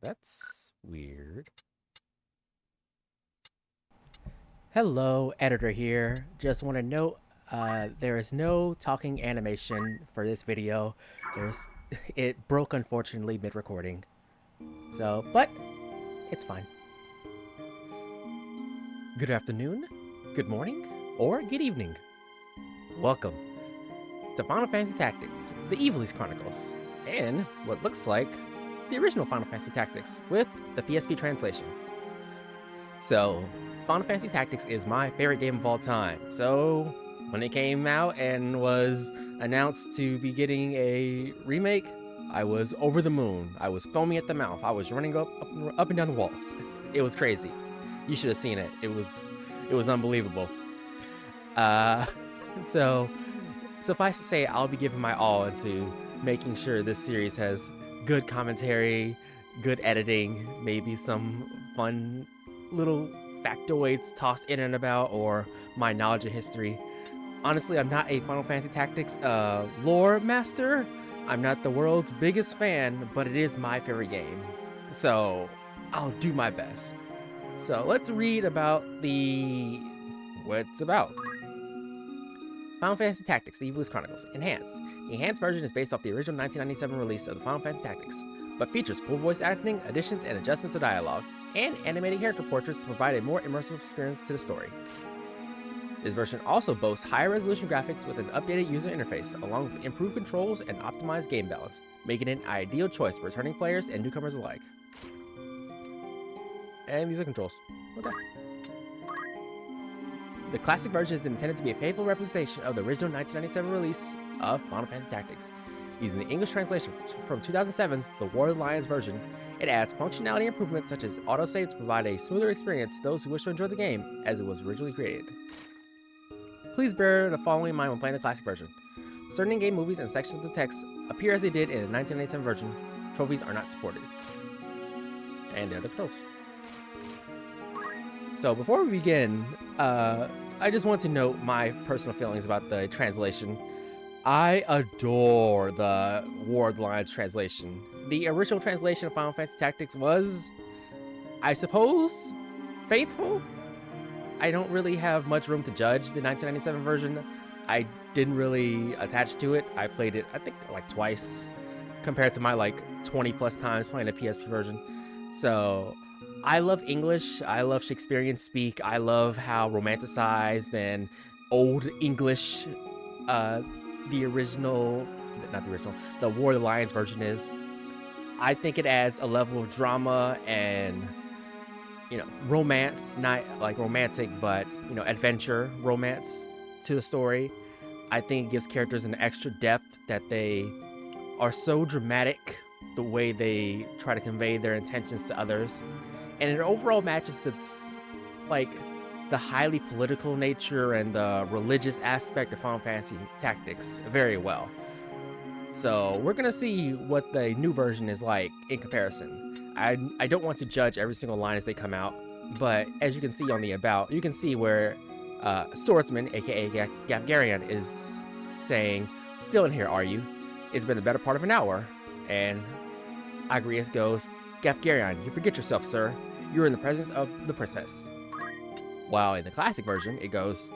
That's weird. Hello, editor here. Just want to note there is no talking animation for this video. There's it broke unfortunately mid-recording. But it's fine. Good afternoon, good morning, or good evening. Welcome to Final Fantasy Tactics, the Ivalice Chronicles, and what looks like the original Final Fantasy Tactics with the PSP translation. So, Final Fantasy Tactics is my favorite game of all time. So, when it came out and was announced to be getting a remake, I was over the moon. I was foaming at the mouth. I was running up and down the walls. It was crazy. You should have seen it. It was unbelievable. So suffice to say, I'll be giving my all into making sure this series has good commentary, good editing, maybe some fun little factoids tossed in and about, or my knowledge of history. Honestly, I'm not a Final Fantasy Tactics lore master. I'm not the world's biggest fan, but it is my favorite game. So I'll do my best. So let's read about what it's about. Final Fantasy Tactics, the Ivalice Chronicles, Enhanced. The enhanced version is based off the original 1997 release of the Final Fantasy Tactics, but features full voice acting, additions, and adjustments to dialogue, and animated character portraits to provide a more immersive experience to the story. This version also boasts higher resolution graphics with an updated user interface, along with improved controls and optimized game balance, making it an ideal choice for returning players and newcomers alike. And these are controls. Okay. The classic version is intended to be a faithful representation of the original 1997 release of Final Fantasy Tactics. Using the English translation from 2007's The War of the Lions version, it adds functionality improvements such as autosave to provide a smoother experience to those who wish to enjoy the game as it was originally created. Please bear the following in mind when playing the classic version. Certain in-game movies and sections of the text appear as they did in the 1997 version. Trophies are not supported. And they're the controls. So before we begin, I just want to note my personal feelings about the translation. I adore the War of the Lions translation. The original translation of Final Fantasy Tactics was, I suppose, faithful. I don't really have much room to judge the 1997 version. I didn't really attach to it. I played it, I think, like twice, compared to my like 20 plus times playing the PSP version. So I love English. I love Shakespearean speak. I love how romanticized and old English the War of the Lions version is. I think it adds a level of drama and, romance, not like romantic, but, adventure romance to the story. I think it gives characters an extra depth that they are so dramatic the way they try to convey their intentions to others. And it overall matches that's like the highly political nature and the religious aspect of Final Fantasy Tactics very well. So we're gonna see what the new version is like in comparison. I don't want to judge every single line as they come out, but as you can see on the about, you can see where Swordsman, aka Gafgarion, is saying, "Still in here, are you? It's been the better part of an hour." And Agrias goes, "Gafgarion, you forget yourself, sir. You're in the presence of the princess." While in the classic version, it goes,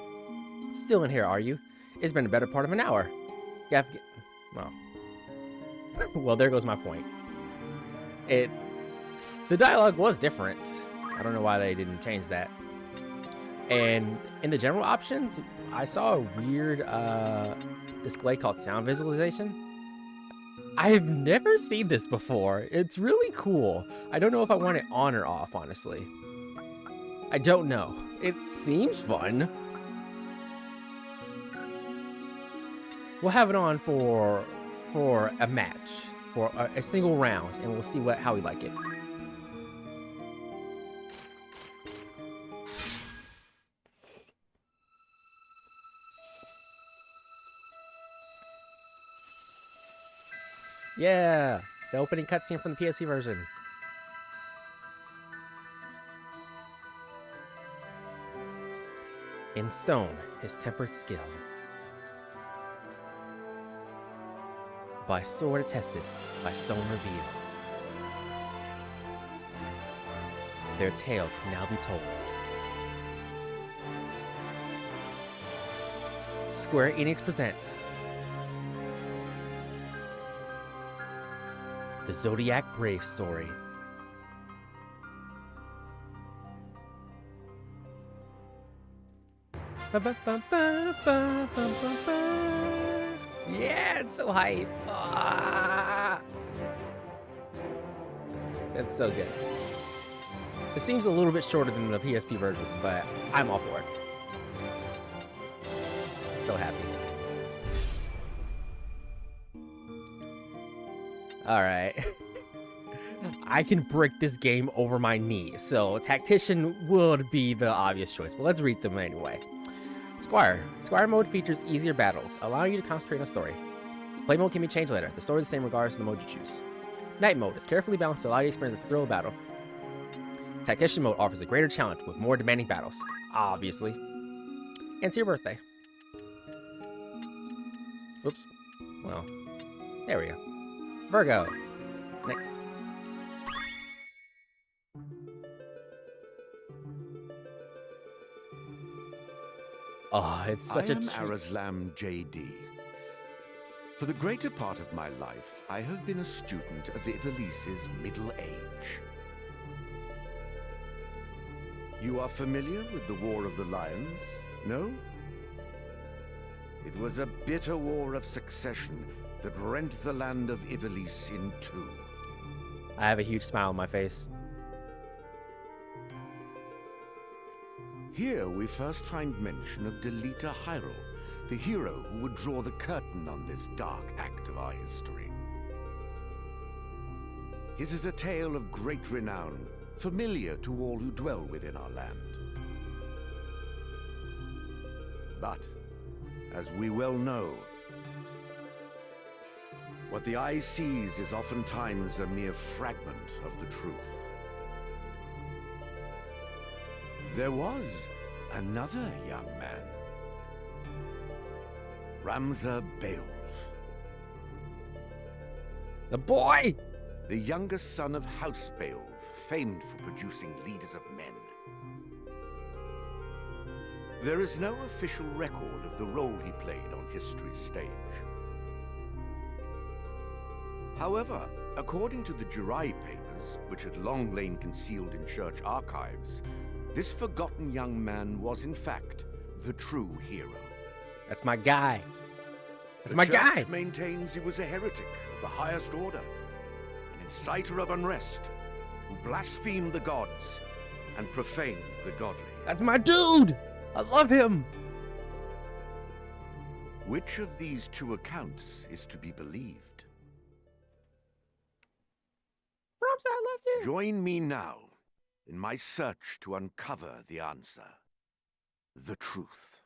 "Still in here, are you? It's been the better part of an hour." Well, there goes my point. The dialogue was different. I don't know why they didn't change that. And in the general options, I saw a weird display called sound visualization. I've never seen this before. It's really cool. I don't know if I want it on or off, honestly. I don't know. It seems fun. We'll have it on for a match, for a single round, and we'll see how we like it. Yeah, the opening cutscene from the PSP version. In stone, his tempered skill. By sword attested, by stone revealed. Their tale can now be told. Square Enix presents the Zodiac Brave story. Yeah, it's so hype. Ah! That's so good. It seems a little bit shorter than the PSP version, but I'm all for it. So happy. Alright. I can brick this game over my knee, so Tactician would be the obvious choice, but let's read them anyway. Squire. Squire mode features easier battles, allowing you to concentrate on the story. Play mode can be changed later. The story is the same regardless of the mode you choose. Night mode is carefully balanced to allow you to experience the thrill of battle. Tactician mode offers a greater challenge with more demanding battles, obviously. And it's your birthday. Oops. Well, there we go. Virgo. Next. Oh, it's such a treat. I am Arazlam JD. For the greater part of my life, I have been a student of Ivalice's middle age. You are familiar with the War of the Lions, no? It was a bitter war of succession that rent the land of Ivalice in two. I have a huge smile on my face. Here we first find mention of Delita Hyrule, the hero who would draw the curtain on this dark act of our history. His is a tale of great renown, familiar to all who dwell within our land. But, as we well know, what the eye sees is oftentimes a mere fragment of the truth. There was another young man, Ramza Beowulf. The boy! The youngest son of House Beowulf, famed for producing leaders of men. There is no official record of the role he played on history's stage. However, according to the Jirai papers, which had long lain concealed in church archives, this forgotten young man was in fact the true hero. That's my guy. That's my guy! The church maintains he was a heretic of the highest order, an inciter of unrest, who blasphemed the gods and profaned the godly. That's my dude! I love him! Which of these two accounts is to be believed? Ramsay, I love you! Join me now in my search to uncover the answer. The truth.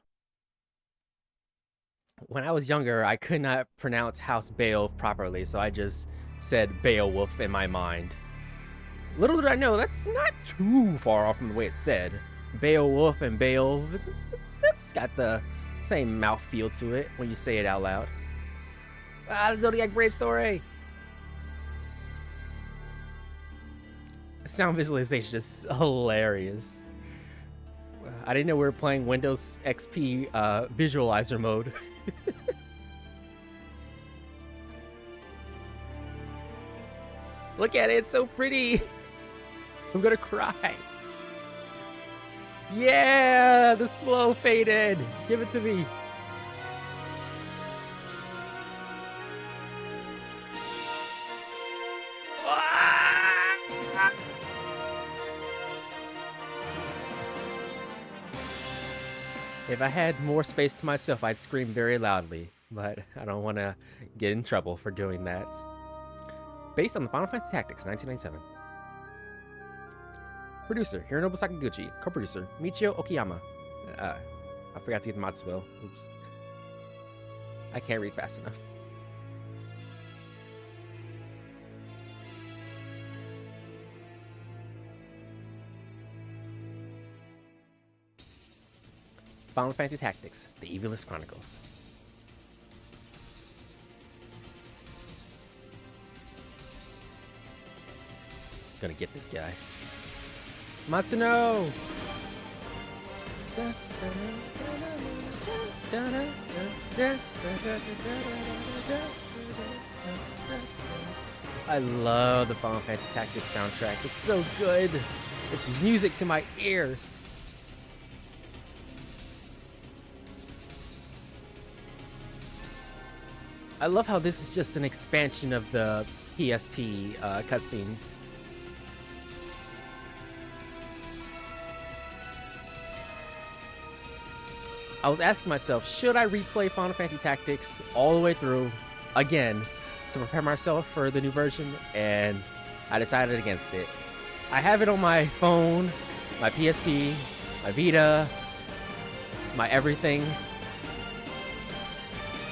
When I was younger, I could not pronounce House Beowulf properly, so I just said Beowulf in my mind. Little did I know, that's not too far off from the way it's said. Beowulf and Beowulf, it's got the same mouthfeel to it when you say it out loud. Ah, the Zodiac Brave story! Sound visualization is hilarious. I didn't know we were playing Windows XP visualizer mode. Look at it, it's so pretty. I'm gonna cry. Yeah, the slow faded. Give it to me. If I had more space to myself, I'd scream very loudly, but I don't want to get in trouble for doing that. Based on the Final Fantasy Tactics, 1997. Producer, Hironobu Sakaguchi. Co-producer, Michio Okiyama. I forgot to get the Matsuo. Oops. I can't read fast enough. Final Fantasy Tactics, the Ivalice Chronicles. Gonna get this guy. Matsuno! I love the Final Fantasy Tactics soundtrack. It's so good. It's music to my ears. I love how this is just an expansion of the PSP cutscene. I was asking myself, should I replay Final Fantasy Tactics all the way through again to prepare myself for the new version? And I decided against it. I have it on my phone, my PSP, my Vita, my everything.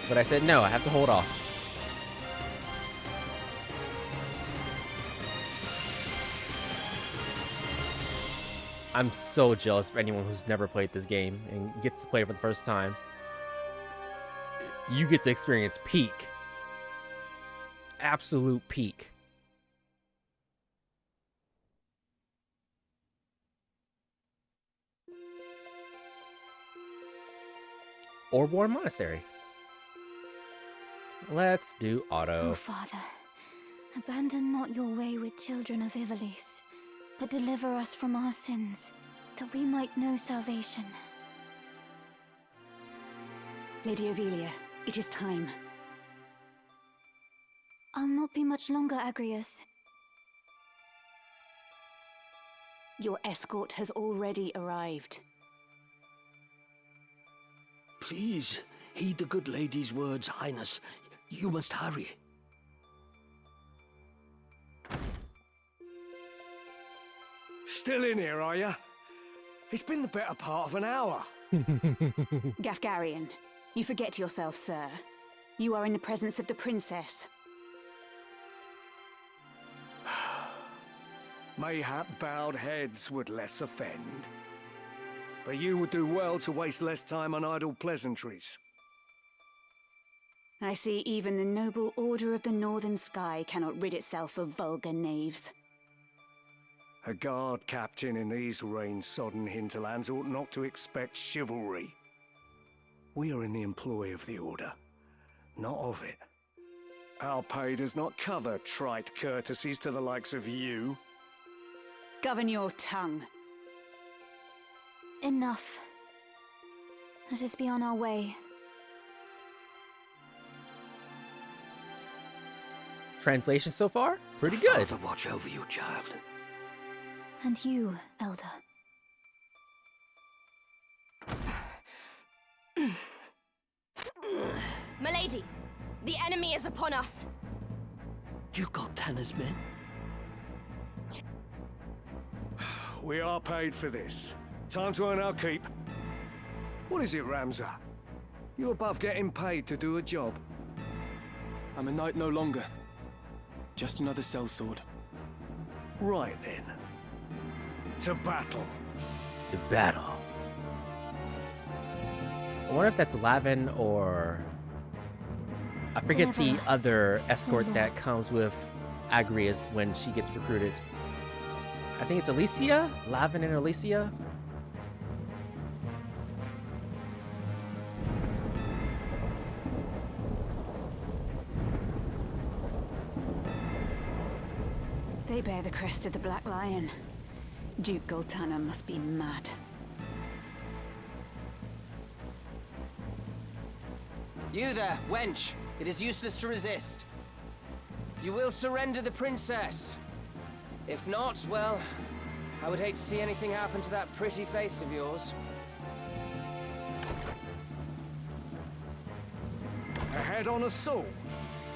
But I said, no, I have to hold off. I'm so jealous for anyone who's never played this game and gets to play it for the first time. You get to experience peak. Absolute peak. Orborn Monastery. Let's do auto. Oh, Father, abandon not your wayward children of Ivalice, but deliver us from our sins, that we might know salvation. Lady Ophelia, it is time. I'll not be much longer, Agrias. Your escort has already arrived. Please, heed the good lady's words, Highness. You must hurry. Still in here, are you? It's been the better part of an hour. Gafgarian, you forget yourself, sir. You are in the presence of the princess. Mayhap bowed heads would less offend. But you would do well to waste less time on idle pleasantries. I see even the noble Order of the Northern Sky cannot rid itself of vulgar knaves. A guard captain in these rain-sodden hinterlands ought not to expect chivalry. We are in the employ of the Order, not of it. Our pay does not cover trite courtesies to the likes of you. Govern your tongue. Enough. Let us be on our way. Translation so far? Pretty good. Father, watch over you, child. And you, Elder. Milady, the enemy is upon us. You got Tanner's men? We are paid for this. Time to earn our keep. What is it, Ramza? You above getting paid to do a job? I'm a knight no longer. Just another sellsword. Right then. To battle. To battle. I wonder if that's Lavin or... I forget the Deliver us, other escort Lord. that comes with Agrias when she gets recruited. I think it's Alicia? Lavin and Alicia? They bear the crest of the Black Lion. Duke Goltana must be mad. You there, wench. It is useless to resist. You will surrender the princess. If not, well, I would hate to see anything happen to that pretty face of yours. A head on a saw.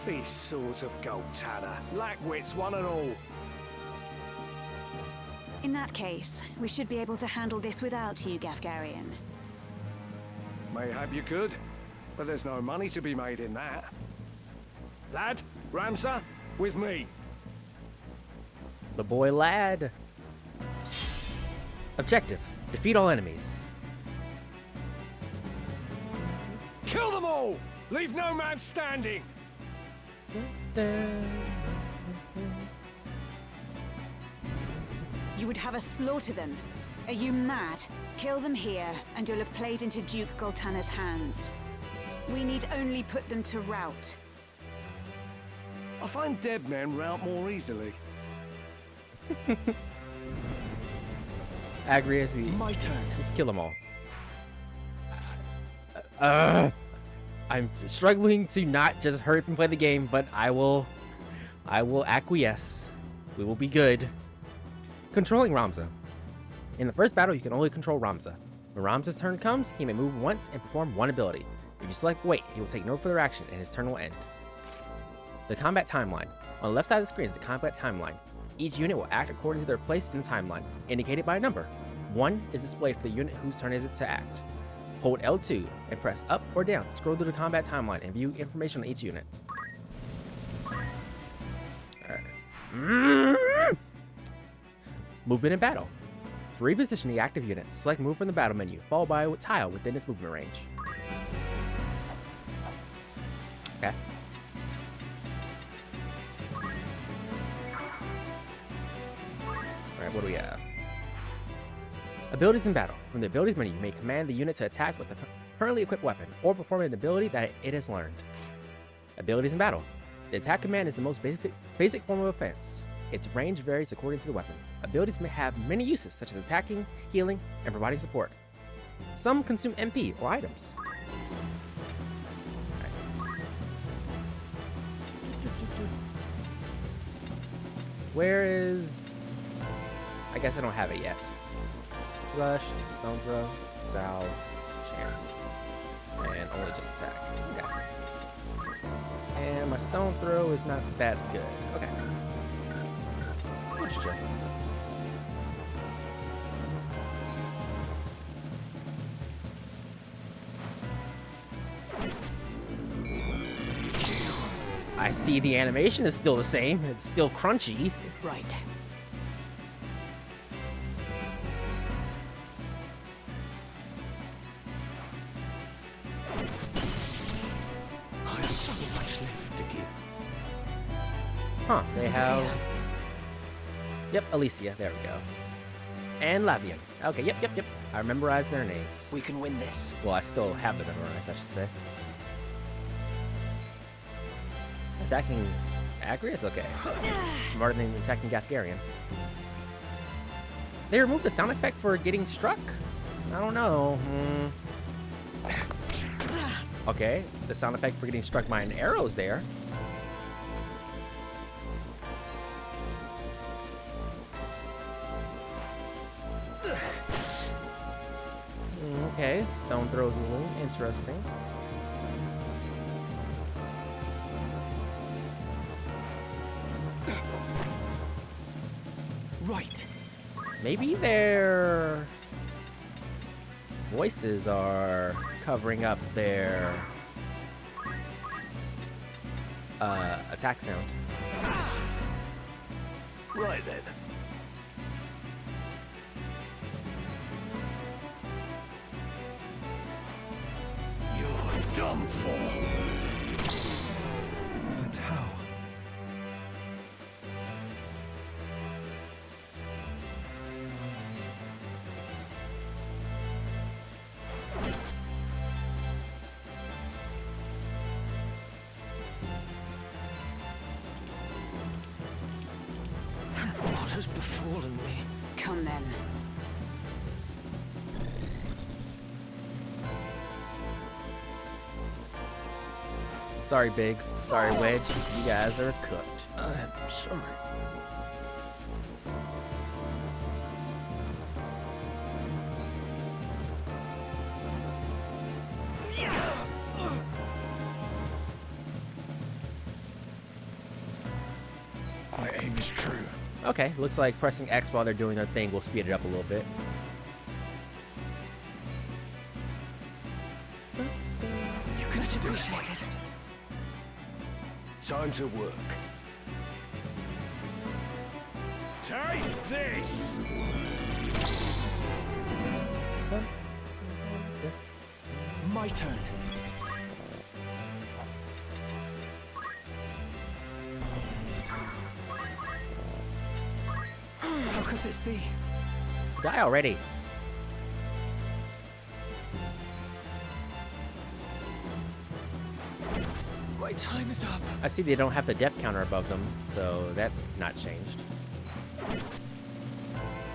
These swords of Goltana lack wits, one and all. In that case, we should be able to handle this without you, Gafgarian. Mayhap you could, but there's no money to be made in that. Lad, Ramza, with me. The boy lad. Objective: defeat all enemies. Kill them all! Leave no man standing! You would have us slaughter them. Are you mad? Kill them here, and you'll have played into Duke Goltana's hands. We need only put them to rout. I find dead men rout more easily. Agrius, My turn. let's kill them all. I'm struggling to not just hurry up and play the game, but I will acquiesce. We will be good. Controlling Ramza. In the first battle, you can only control Ramza. When Ramza's turn comes, he may move once and perform one ability. If you select wait, he will take no further action and his turn will end. The combat timeline. On the left side of the screen is the combat timeline. Each unit will act according to their place in the timeline, indicated by a number. 1 is displayed for the unit whose turn is it to act. Hold L2 and press up or down to scroll through the combat timeline and view information on each unit. Movement in battle. To reposition the active unit, select move from the battle menu, followed by a tile within its movement range. Okay. Alright, what do we have? Abilities in battle. From the abilities menu, you may command the unit to attack with a currently equipped weapon, or perform an ability that it has learned. Abilities in battle. The attack command is the most basic form of offense. Its range varies according to the weapon. Abilities may have many uses, such as attacking, healing, and providing support. Some consume MP or items. Where is... I guess I don't have it yet. Rush, Stone Throw, Salve, Chance. And only just attack. Okay. And my Stone Throw is not that good. Okay. Let's check. I see the animation is still the same. It's still crunchy. Right. I have so much left to give. Huh, they have... Yep, Alicia, there we go. And Lavian. Okay, yep. I memorized their names. We can win this. Well, I still have them memorized, I should say. Attacking Agrius? Okay. Smarter than attacking Gathgarian. They removed the sound effect for getting struck? I don't know. Okay, the sound effect for getting struck by an arrow is there. Okay, Stone Throw's a little interesting. Right. Maybe their voices are covering up their attack sound. Right then. You're done for. But how? What has befallen me? Come then. Sorry, Biggs. Sorry, Wedge. You guys are cooked. I'm sorry. My aim is true. Okay, looks like pressing X while they're doing their thing will speed it up a little bit. You can appreciate it. Time to work. Taste this! My turn. How could could this be? Die already. My time is up. I see they don't have the death counter above them, so that's not changed.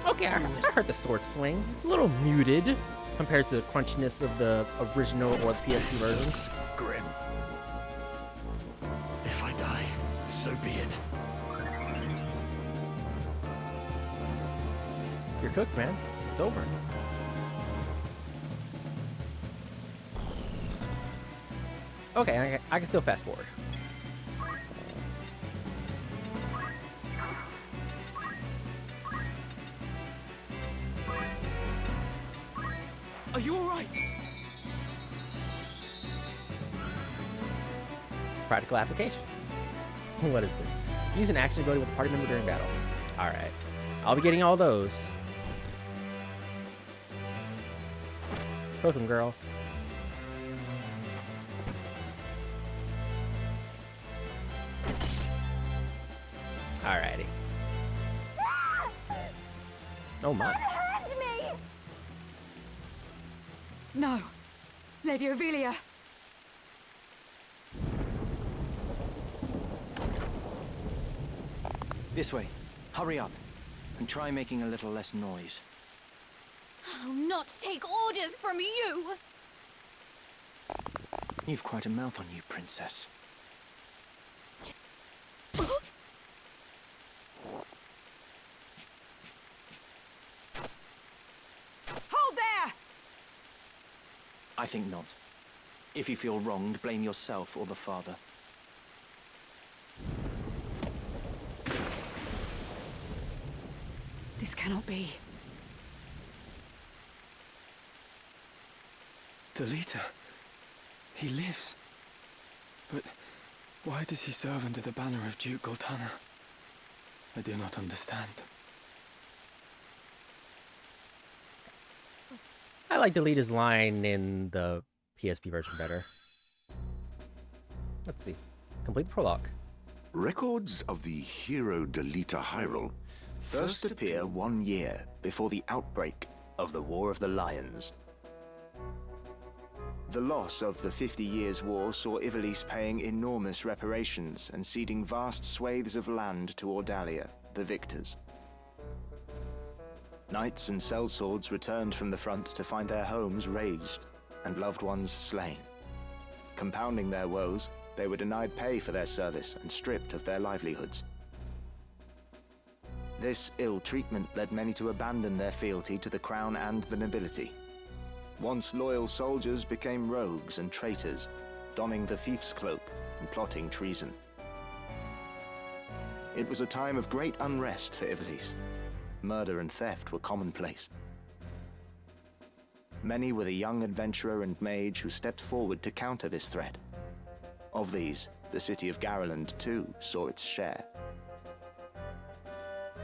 Okay, I heard the sword swing. It's a little muted compared to the crunchiness of the original or the PSP versions. Grim. If I die, so be it. You're cooked, man. It's over. Okay, I can still fast forward. Are you alright? Practical application. What is this? Use an action ability with a party member during battle. Alright. I'll be getting all those. Cook 'em, girl. Alrighty. Oh my. No. Lady Ovelia. This way. Hurry up. And try making a little less noise. I'll not take orders from you! You've quite a mouth on you, princess. Hold there! I think not. If you feel wronged, blame yourself or the father. This cannot be. Delita. He lives. But why does he serve under the banner of Duke Goltana? I do not understand. I like Delita's line in the PSP version better. Let's see. Complete the prologue. Records of the hero Delita Hyrule First appear 1 year before the outbreak of the War of the Lions. The loss of the 50 Years' War saw Ivalice paying enormous reparations and ceding vast swathes of land to Ordalia, the victors. Knights and sellswords returned from the front to find their homes razed and loved ones slain. Compounding their woes, they were denied pay for their service and stripped of their livelihoods. This ill treatment led many to abandon their fealty to the crown and the nobility. Once loyal soldiers became rogues and traitors, donning the thief's cloak and plotting treason. It was a time of great unrest for Ivalice. Murder and theft were commonplace. Many were the young adventurer and mage who stepped forward to counter this threat. Of these, the city of Garland too saw its share.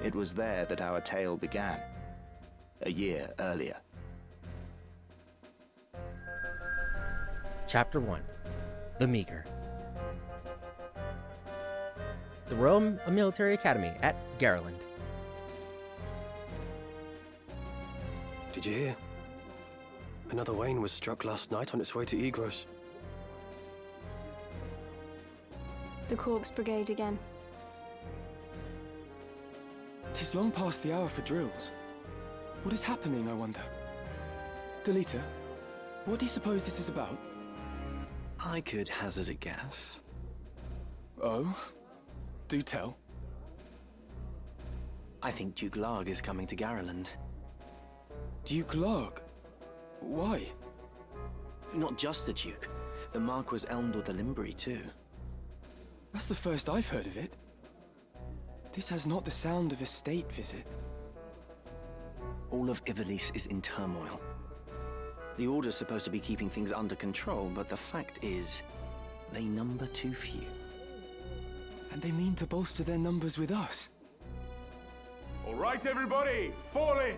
It was there that our tale began, a year earlier. Chapter 1. The Meager. The Royal Military Academy at Garland. Did you hear? Another Wayne was struck last night on its way to Egros. The Corpse Brigade again. 'Tis long past the hour for drills. What is happening, I wonder? Delita, what do you suppose this is about? I could hazard a guess. Oh? Do tell. I think Duke Larg is coming to Garland. Duke Larg? Why? Not just the Duke. The Marquis Elmdor the Limbri, too. That's the first I've heard of it. This has not the sound of a state visit. All of Ivalice is in turmoil. The Order's supposed to be keeping things under control, but the fact is, they number too few. And they mean to bolster their numbers with us. All right, everybody, fall in!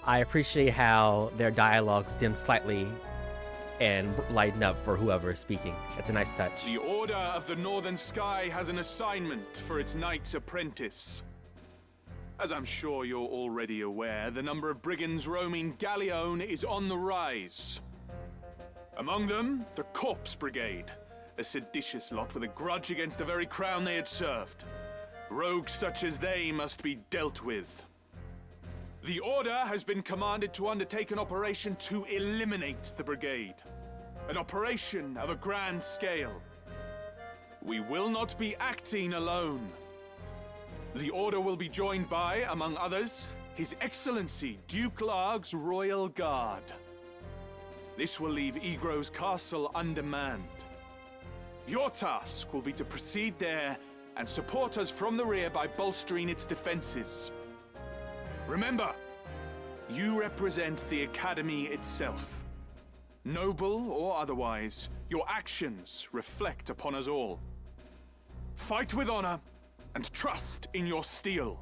I appreciate how their dialogues dim slightly and lighten up for whoever is speaking. It's a nice touch. The Order of the Northern Sky has an assignment for its Knight's Apprentice. As I'm sure you're already aware, the number of brigands roaming Galleon is on the rise. Among them, the Corpse Brigade, a seditious lot with a grudge against the very crown they had served. Rogues such as they must be dealt with. The Order has been commanded to undertake an operation to eliminate the brigade. An operation of a grand scale. We will not be acting alone. The Order will be joined by, among others, His Excellency Duke Larg's Royal Guard. This will leave Egro's castle undermanned. Your task will be to proceed there and support us from the rear by bolstering its defenses. Remember, you represent the Academy itself. Noble or otherwise, your actions reflect upon us all. Fight with honor and trust in your steel.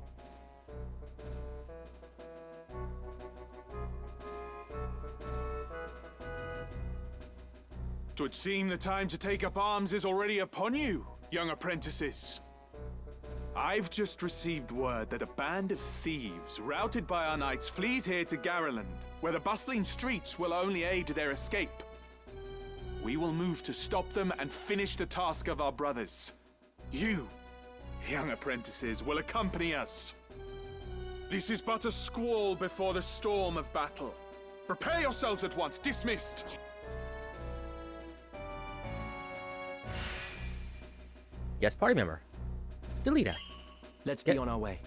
Twould seem the time to take up arms is already upon you, young apprentices. I've just received word that a band of thieves, routed by our knights, flees here to Garreland, where the bustling streets will only aid their escape. We will move to stop them and finish the task of our brothers. You, young apprentices, will accompany us. This is but a squall before the storm of battle. Prepare yourselves at once. Dismissed. Guest party member. Delita. Let's be on our way.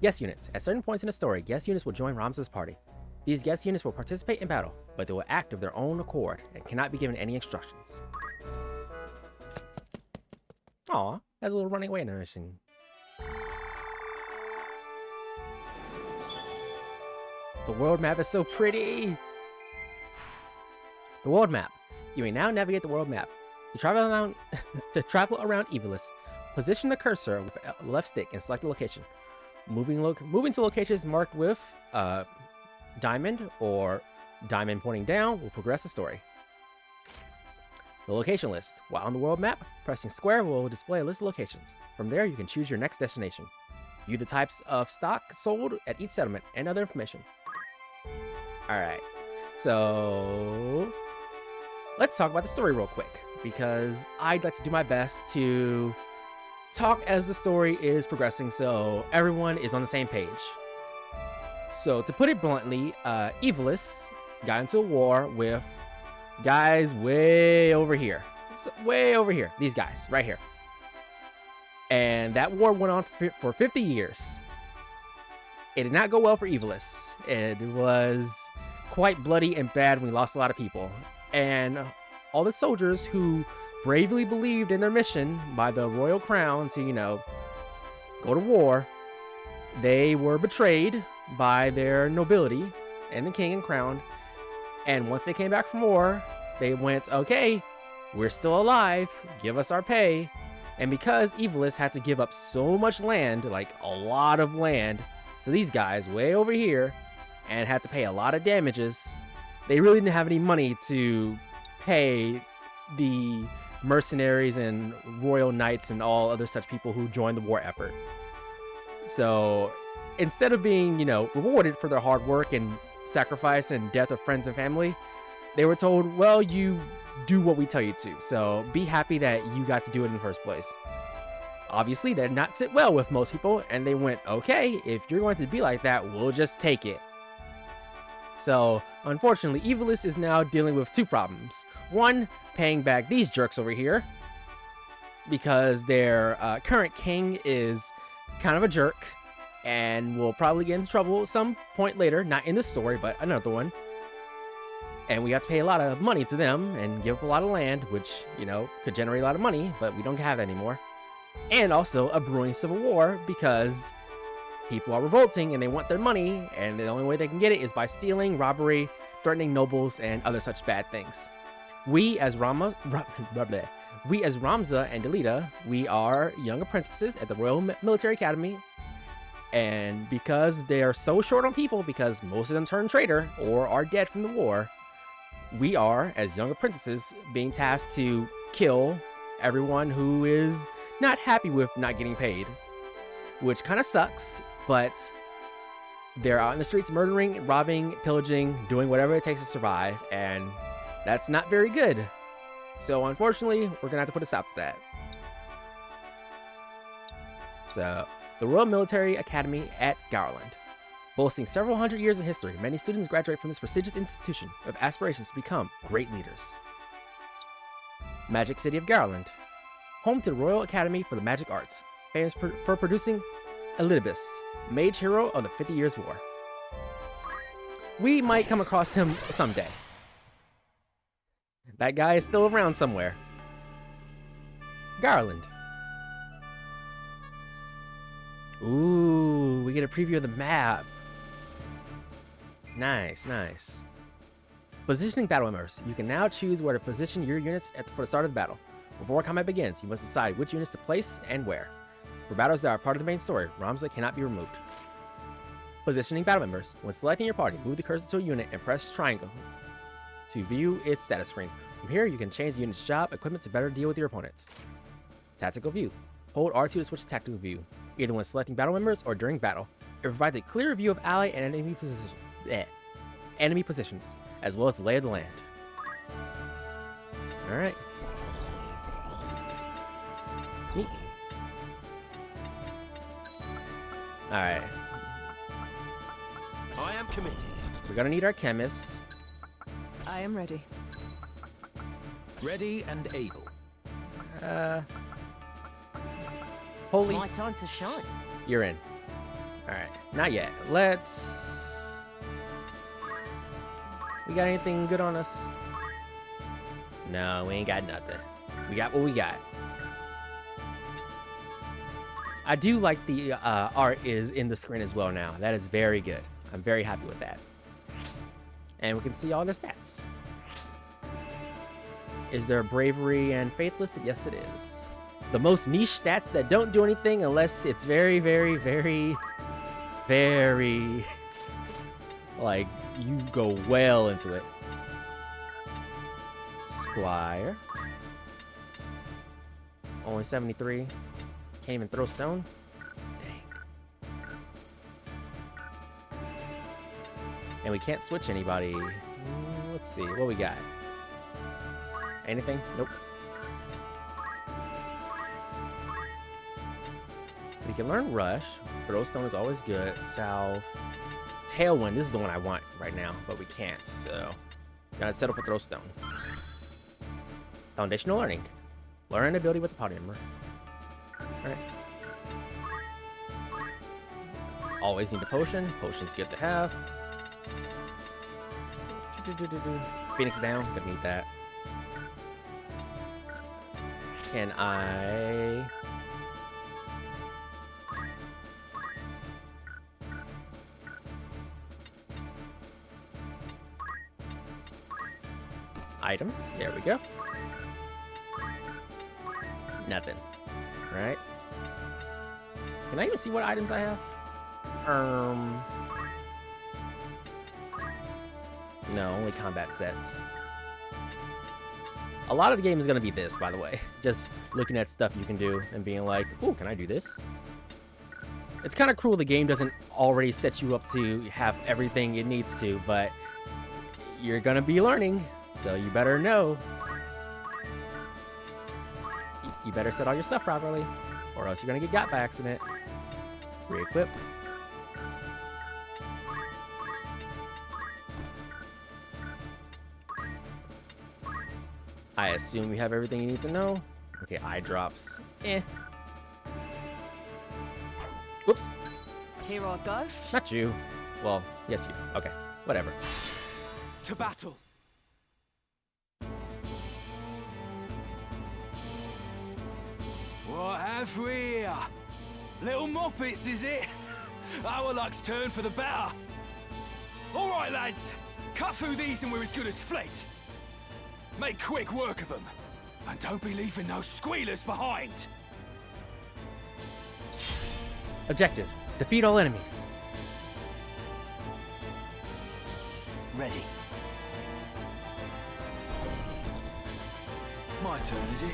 Guest units. At certain points in the story, guest units will join Ramza's party. These guest units will participate in battle, but they will act of their own accord and cannot be given any instructions. Aw, that's a little running away animation. The world map is so pretty! The world map. You may now navigate the world map. To travel around Ivalice, position the cursor with left stick and select a location. Moving to locations marked with diamond or diamond pointing down will progress the story. The location list. While on the world map, pressing square will display a list of locations. From there, you can choose your next destination. View the types of stock sold at each settlement and other information. Alright, so let's talk about the story real quick, because I'd like to do my best to talk as the story is progressing so everyone is on the same page. So to put it bluntly, Ivalice got into a war with guys way over here. So way over here. These guys, right here. And that war went on for 50 years. It did not go well for Ivalice. It was quite bloody and bad. We lost a lot of people. And all the soldiers who bravely believed in their mission by the royal crown to, you know, go to war, they were betrayed by their nobility and the king and crown. And once they came back from war, they went, okay, we're still alive, give us our pay. And because Ivalice had to give up so much land, like a lot of land, to these guys way over here, and had to pay a lot of damages, they really didn't have any money to pay the mercenaries and royal knights and all other such people who joined the war effort. So instead of being, you know, rewarded for their hard work and sacrifice and death of friends and family, they were told, well, you do what we tell you to, so be happy that you got to do it in the first place. Obviously, that did not sit well with most people, and they went, okay, if you're going to be like that, we'll just take it. So, unfortunately, Ivalice is now dealing with two problems. One, paying back these jerks over here, because their current king is kind of a jerk, and will probably get into trouble at some point later, not in this story, but another one. And we have to pay a lot of money to them, and give up a lot of land, which, you know, could generate a lot of money, but we don't have that anymore. And also a brewing civil war, because people are revolting and they want their money, and the only way they can get it is by stealing, robbery, threatening nobles, and other such bad things. We as Ramza and Delita, we are young apprentices at the Royal Military Academy, and because they are so short on people, because most of them turned traitor or are dead from the war, we are, as young apprentices, being tasked to kill everyone who is not happy with not getting paid, which kind of sucks, but they're out in the streets murdering, robbing, pillaging, doing whatever it takes to survive, and that's not very good. So unfortunately, we're gonna have to put a stop to that. So, the Royal Military Academy at Garland. Boasting several hundred years of history, many students graduate from this prestigious institution with aspirations to become great leaders. Magic City of Garland. Home to the Royal Academy for the Magic Arts, famous for producing Ivalice, mage hero of the 50 Years' War. We might come across him someday. That guy is still around somewhere. Garland. Ooh, we get a preview of the map. Nice, nice. Positioning battle members. You can now choose where to position your units for the start of the battle. Before combat begins, you must decide which units to place and where. For battles that are part of the main story, ROMs that cannot be removed. Positioning battle members. When selecting your party, move the cursor to a unit and press triangle to view its status screen. From here, you can change the unit's job, equipment to better deal with your opponents. Tactical view. Hold R2 to switch to tactical view, either when selecting battle members or during battle. It provides a clear view of ally and enemy positions, as well as the lay of the land. Alright. Neat. Alright. I am committed. We're gonna need our chemists. I am ready. Ready and able. Holy. My time to shine. You're in. Alright. Not yet. Let's... We got anything good on us? No, we ain't got nothing. We got what we got. I do like the art is in the screen as well now. That is very good. I'm very happy with that. And we can see all their stats. Is there bravery and faith listed? Yes, it is. The most niche stats that don't do anything unless it's very, very, very, very, like, you go well into it. Squire. Only 73. Can't even throw stone. Dang. And we can't switch anybody. Let's see, what we got? Anything? Nope. We can learn Rush. Throwstone is always good. South. Tailwind. This is the one I want right now, but we can't, so gotta settle for Throwstone. Foundational learning. Learn an ability with the party member. Alright. Always need a potion. Potion's good to have. Phoenix down. Gonna need that. Can I... Items. There we go. Nothing. Right? Can I even see what items I have? No, only combat sets. A lot of the game is going to be this, by the way. Just looking at stuff you can do and being like, ooh, can I do this? It's kind of cruel the game doesn't already set you up to have everything it needs to, but you're going to be learning, so you better know. You better set all your stuff properly, or else you're going to get got by accident. Re-equip. I assume you have everything you need to know. Okay, eye drops. Eh. Whoops. Here I go. Not you. Well, yes you. Okay, whatever. To battle. What have we here? Little moppets, is it? Our luck's turned for the better. All right, lads. Cut through these and we're as good as fled. Make quick work of them. And don't be leaving those squealers behind. Objective. Defeat all enemies. Ready. My turn, is it?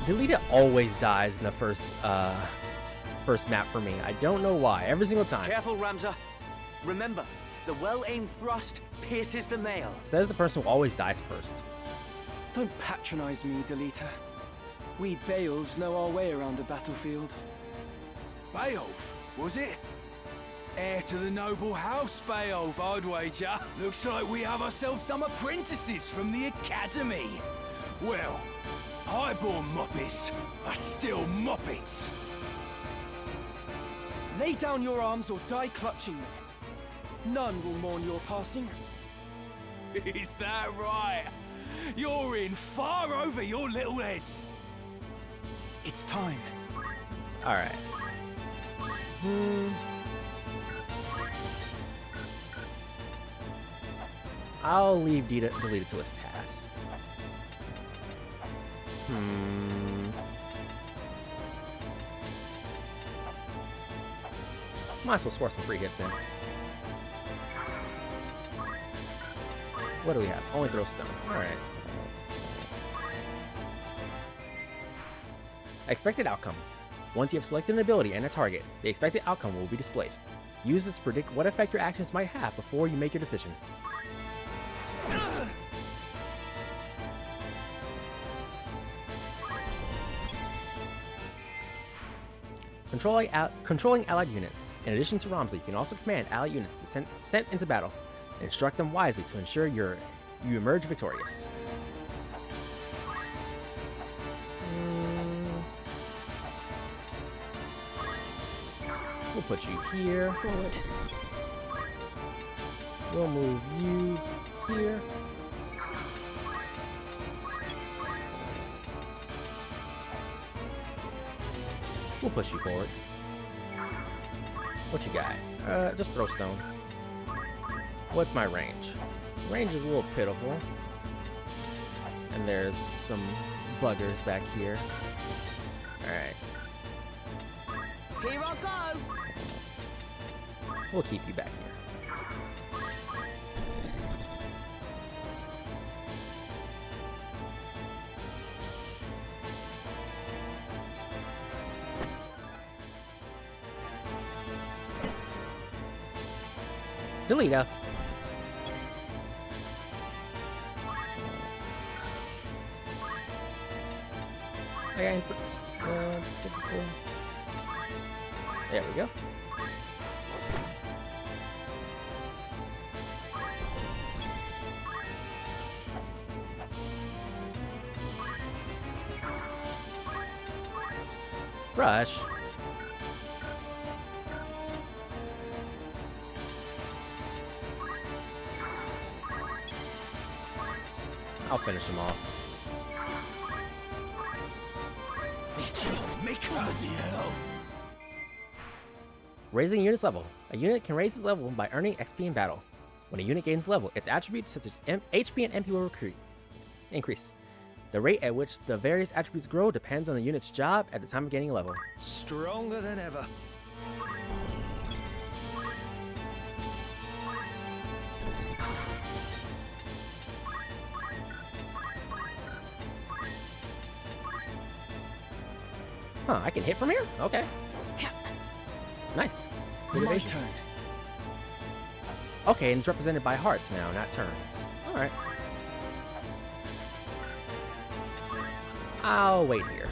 Delita always dies in the first map for me. I don't know why. Every single time. Careful, Ramza. Remember, the well-aimed thrust pierces the mail. Says the person who always dies first. Don't patronize me, Delita. We Beowulfs know our way around the battlefield. Beowulf, was it? Heir to the noble house, Beowulf, I'd wager. Looks like we have ourselves some apprentices from the academy. Well, highborn moppets are still moppets. Lay down your arms or die clutching them. None will mourn your passing. Is that right? You're in far over your little heads. It's time. Alright. I'll leave Delita to his task. Might as well score some free hits in. What do we have? Only throw stone. Alright. Expected outcome. Once you have selected an ability and a target, the expected outcome will be displayed. Use this to predict what effect your actions might have before you make your decision. Controlling allied units. In addition to Ramza, you can also command allied units to sent into battle and instruct them wisely to ensure you emerge victorious. We'll put you here. Forward. We'll move you here. We'll push you forward. What you got? Just throw stone. What's my range? Range is a little pitiful. And there's some buggers back here. Alright. Here I go! We'll keep you back here. Delita. There we go. Rush. I'll finish him off. Raising a unit's level. A unit can raise its level by earning XP in battle. When a unit gains level, its attributes such as HP and MP will increase. The rate at which the various attributes grow depends on the unit's job at the time of gaining a level. Stronger than ever. Huh, I can hit from here? Okay. Nice. Good My evasion. turn. Okay, and it's represented by hearts now, not turns. Alright. I'll wait here.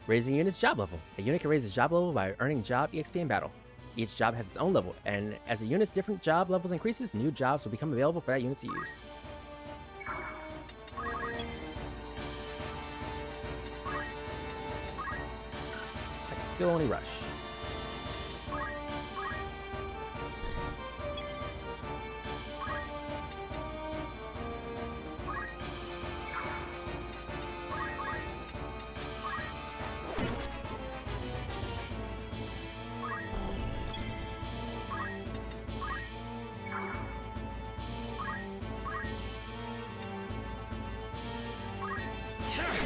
Raising a unit's job level. A unit can raise its job level by earning job EXP in battle. Each job has its own level, and as a unit's different job levels increases, new jobs will become available for that unit to use. I can still only rush.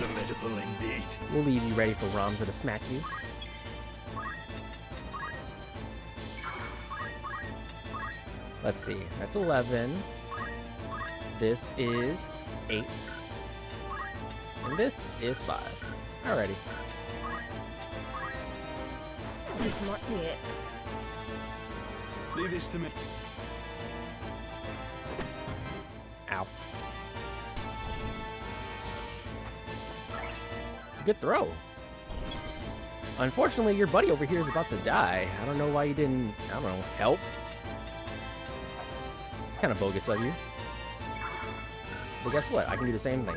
Formidable indeed. We'll leave you ready for Ramza to smack you. Let's see. That's 11. This is 8. And this is 5. Alrighty. This might be it. Leave this to me. Ow. Good throw. Unfortunately, your buddy over here is about to die. I don't know why you didn't, I don't know, help. It's kind of bogus of you. But guess what? I can do the same thing.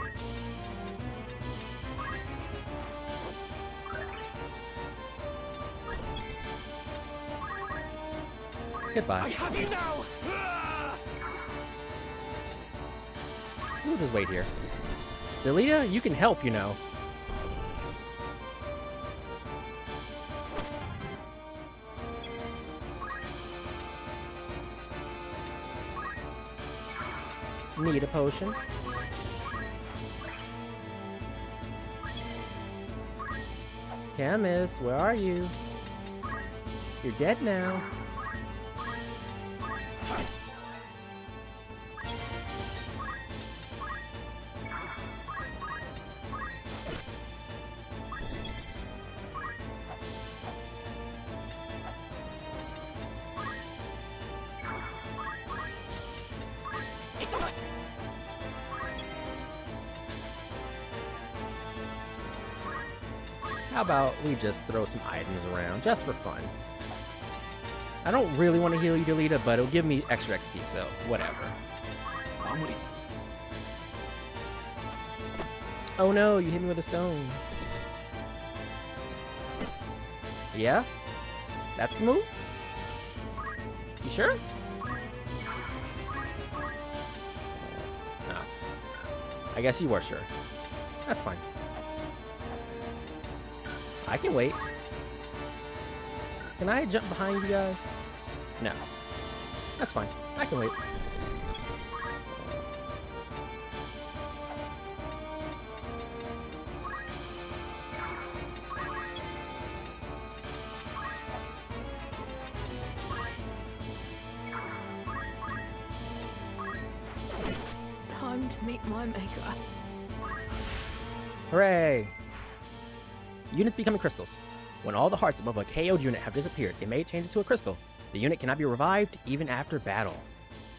Goodbye. I have you now! We'll just wait here. Delita, you can help, you know. Need a potion. Chemist, where are you? You're dead now. How about we just throw some items around, just for fun? I don't really want to heal you, Delita, but it'll give me extra XP, so whatever. Oh no, you hit me with a stone. Yeah? That's the move? You sure? No. I guess you were sure. That's fine. I can wait. Can I jump behind you guys? No. That's fine. I can wait. Time to meet my maker. Hooray! Units becoming crystals. When all the hearts above a KO'd unit have disappeared, it may change into a crystal. The unit cannot be revived even after battle.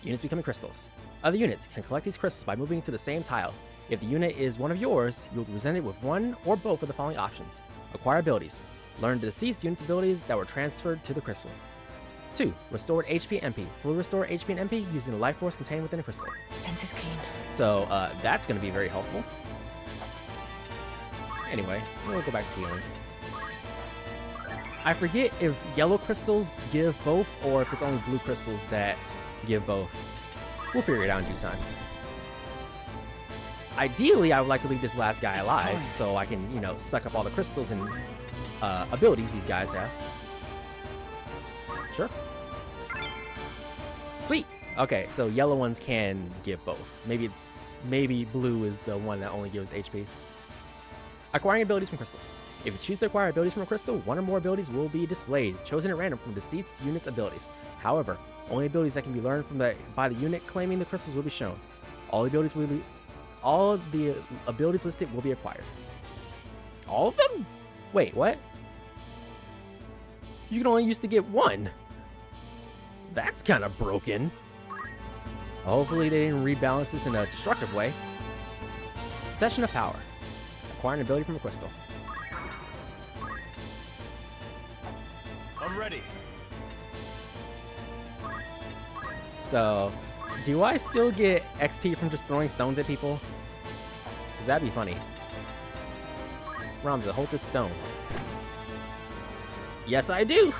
Units becoming crystals. Other units can collect these crystals by moving to the same tile. If the unit is one of yours, you will be presented with one or both of the following options. Acquire abilities. Learn the deceased unit's abilities that were transferred to the crystal. 2. Restored HP and MP. Fully restore HP and MP using the life force contained within a crystal. Sense is keen. So, that's going to be very helpful. Anyway, we'll go back to healing. I forget if yellow crystals give both or if it's only blue crystals that give both. We'll figure it out in due time. Ideally, I would like to leave this last guy alive so I can, you know, suck up all the crystals and abilities these guys have. Sure. Sweet. Okay, so yellow ones can give both. Maybe blue is the one that only gives HP. Acquiring abilities from crystals. If you choose to acquire abilities from a crystal, one or more abilities will be displayed, chosen at random from the deceased unit's abilities. However, only abilities that can be learned by the unit claiming the crystals will be shown. All the abilities listed will be acquired. All of them? Wait, what? You can only used to get one. That's kind of broken. Hopefully they didn't rebalance this in a destructive way. Session of Power. Acquire an ability from a crystal. I'm ready. So, do I still get XP from just throwing stones at people? Because that'd be funny. Ramza, hold this stone. Yes, I do.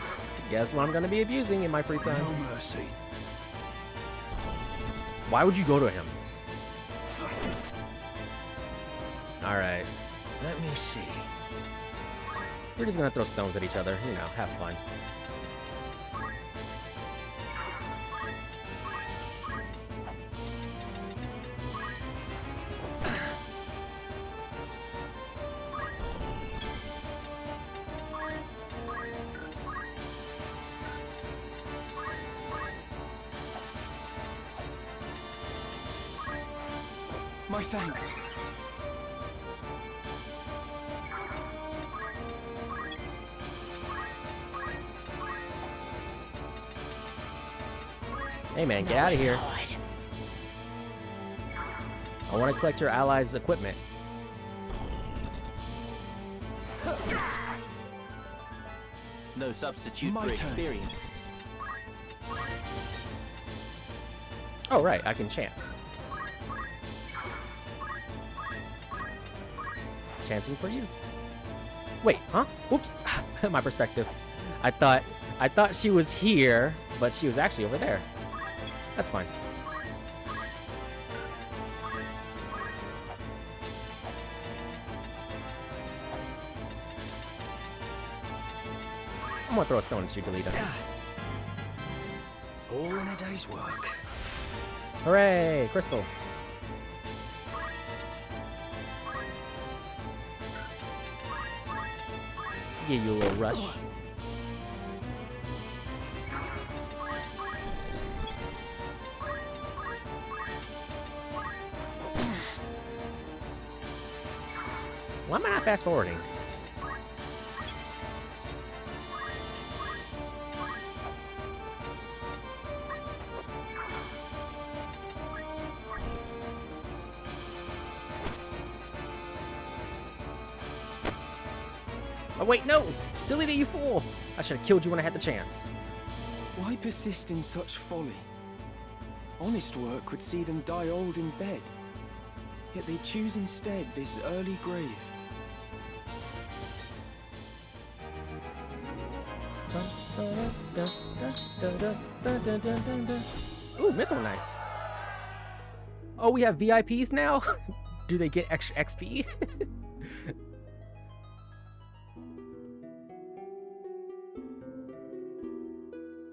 Guess what I'm going to be abusing in my free time. No mercy. Why would you go to him? Alright. Let me see. We're just gonna throw stones at each other, you know, have fun. My thanks. Hey man, get out of here. I want to collect your allies' equipment. No substitute My for turn. experience. Oh right, I can chant. Chanting for you. Wait, huh? Oops, my perspective. I thought she was here, but she was actually over there. That's fine. I'm gonna throw a stone at you, Galita. All in a day's work. Hooray, Crystal. Give you a little rush. Why am I not fast forwarding? Oh wait, no! Delete it, you fool! I should have killed you when I had the chance. Why persist in such folly? Honest work would see them die old in bed. Yet they choose instead this early grave. Ooh, Mythril Knife. Oh, we have VIPs now? Do they get extra XP?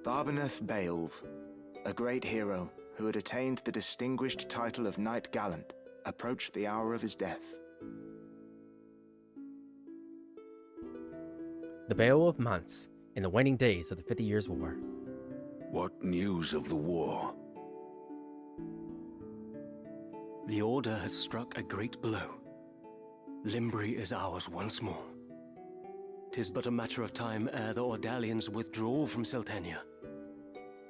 Barbeneth Beowulf, a great hero who had attained the distinguished title of Knight Gallant, approached the hour of his death. The Beowulf months, in the waning days of the 50 Years' War. What news of the war? The Order has struck a great blow. Limbri is ours once more. 'Tis but a matter of time ere the Ordalians withdraw from Seltenia.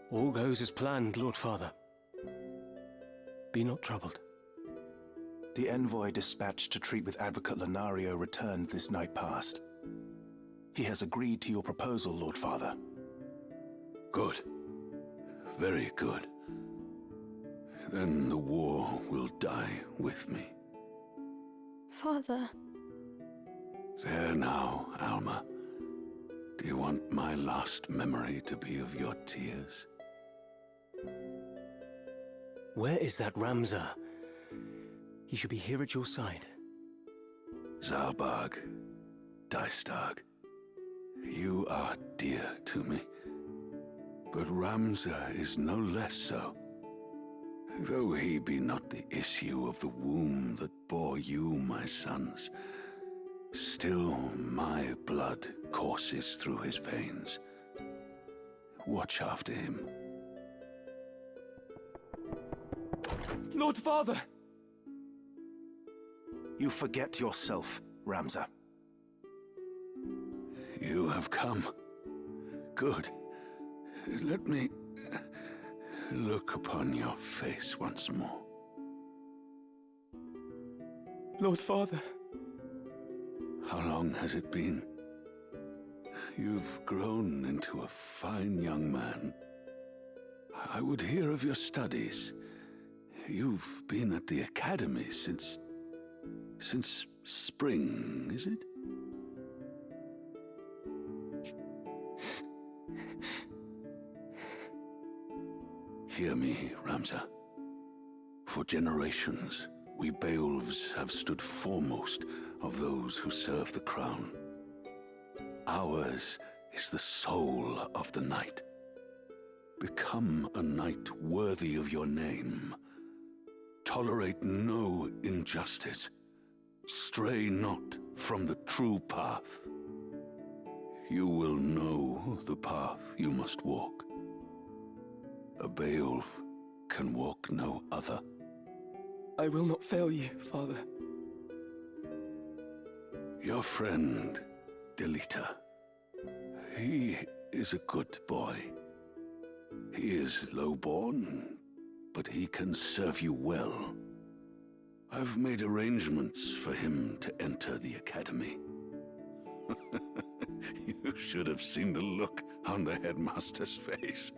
All goes as planned, Lord Father. Be not troubled. The envoy dispatched to treat with Advocate Lenario returned this night past. He has agreed to your proposal, Lord Father. Good. Very good. Then the war will die with me. Father. There now, Alma. Do you want my last memory to be of your tears? Where is that Ramsar? He should be here at your side. Zalbarg, Dystag, you are dear to me. But Ramsar is no less so. Though he be not the issue of the womb that bore you, my sons, still my blood courses through his veins. Watch after him. Lord Father! You forget yourself, Ramsar. You have come. Good. Let me look upon your face once more. Lord Father. How long has it been? You've grown into a fine young man. I would hear of your studies. You've been at the academy since spring, is it? Hear me, Ramsar. For generations, we Beowulfs have stood foremost of those who serve the crown. Ours is the soul of the knight. Become a knight worthy of your name. Tolerate no injustice. Stray not from the true path. You will know the path you must walk. A Beowulf can walk no other. I will not fail you, Father. Your friend, Delita. He is a good boy. He is lowborn, but he can serve you well. I've made arrangements for him to enter the academy. You should have seen the look on the headmaster's face.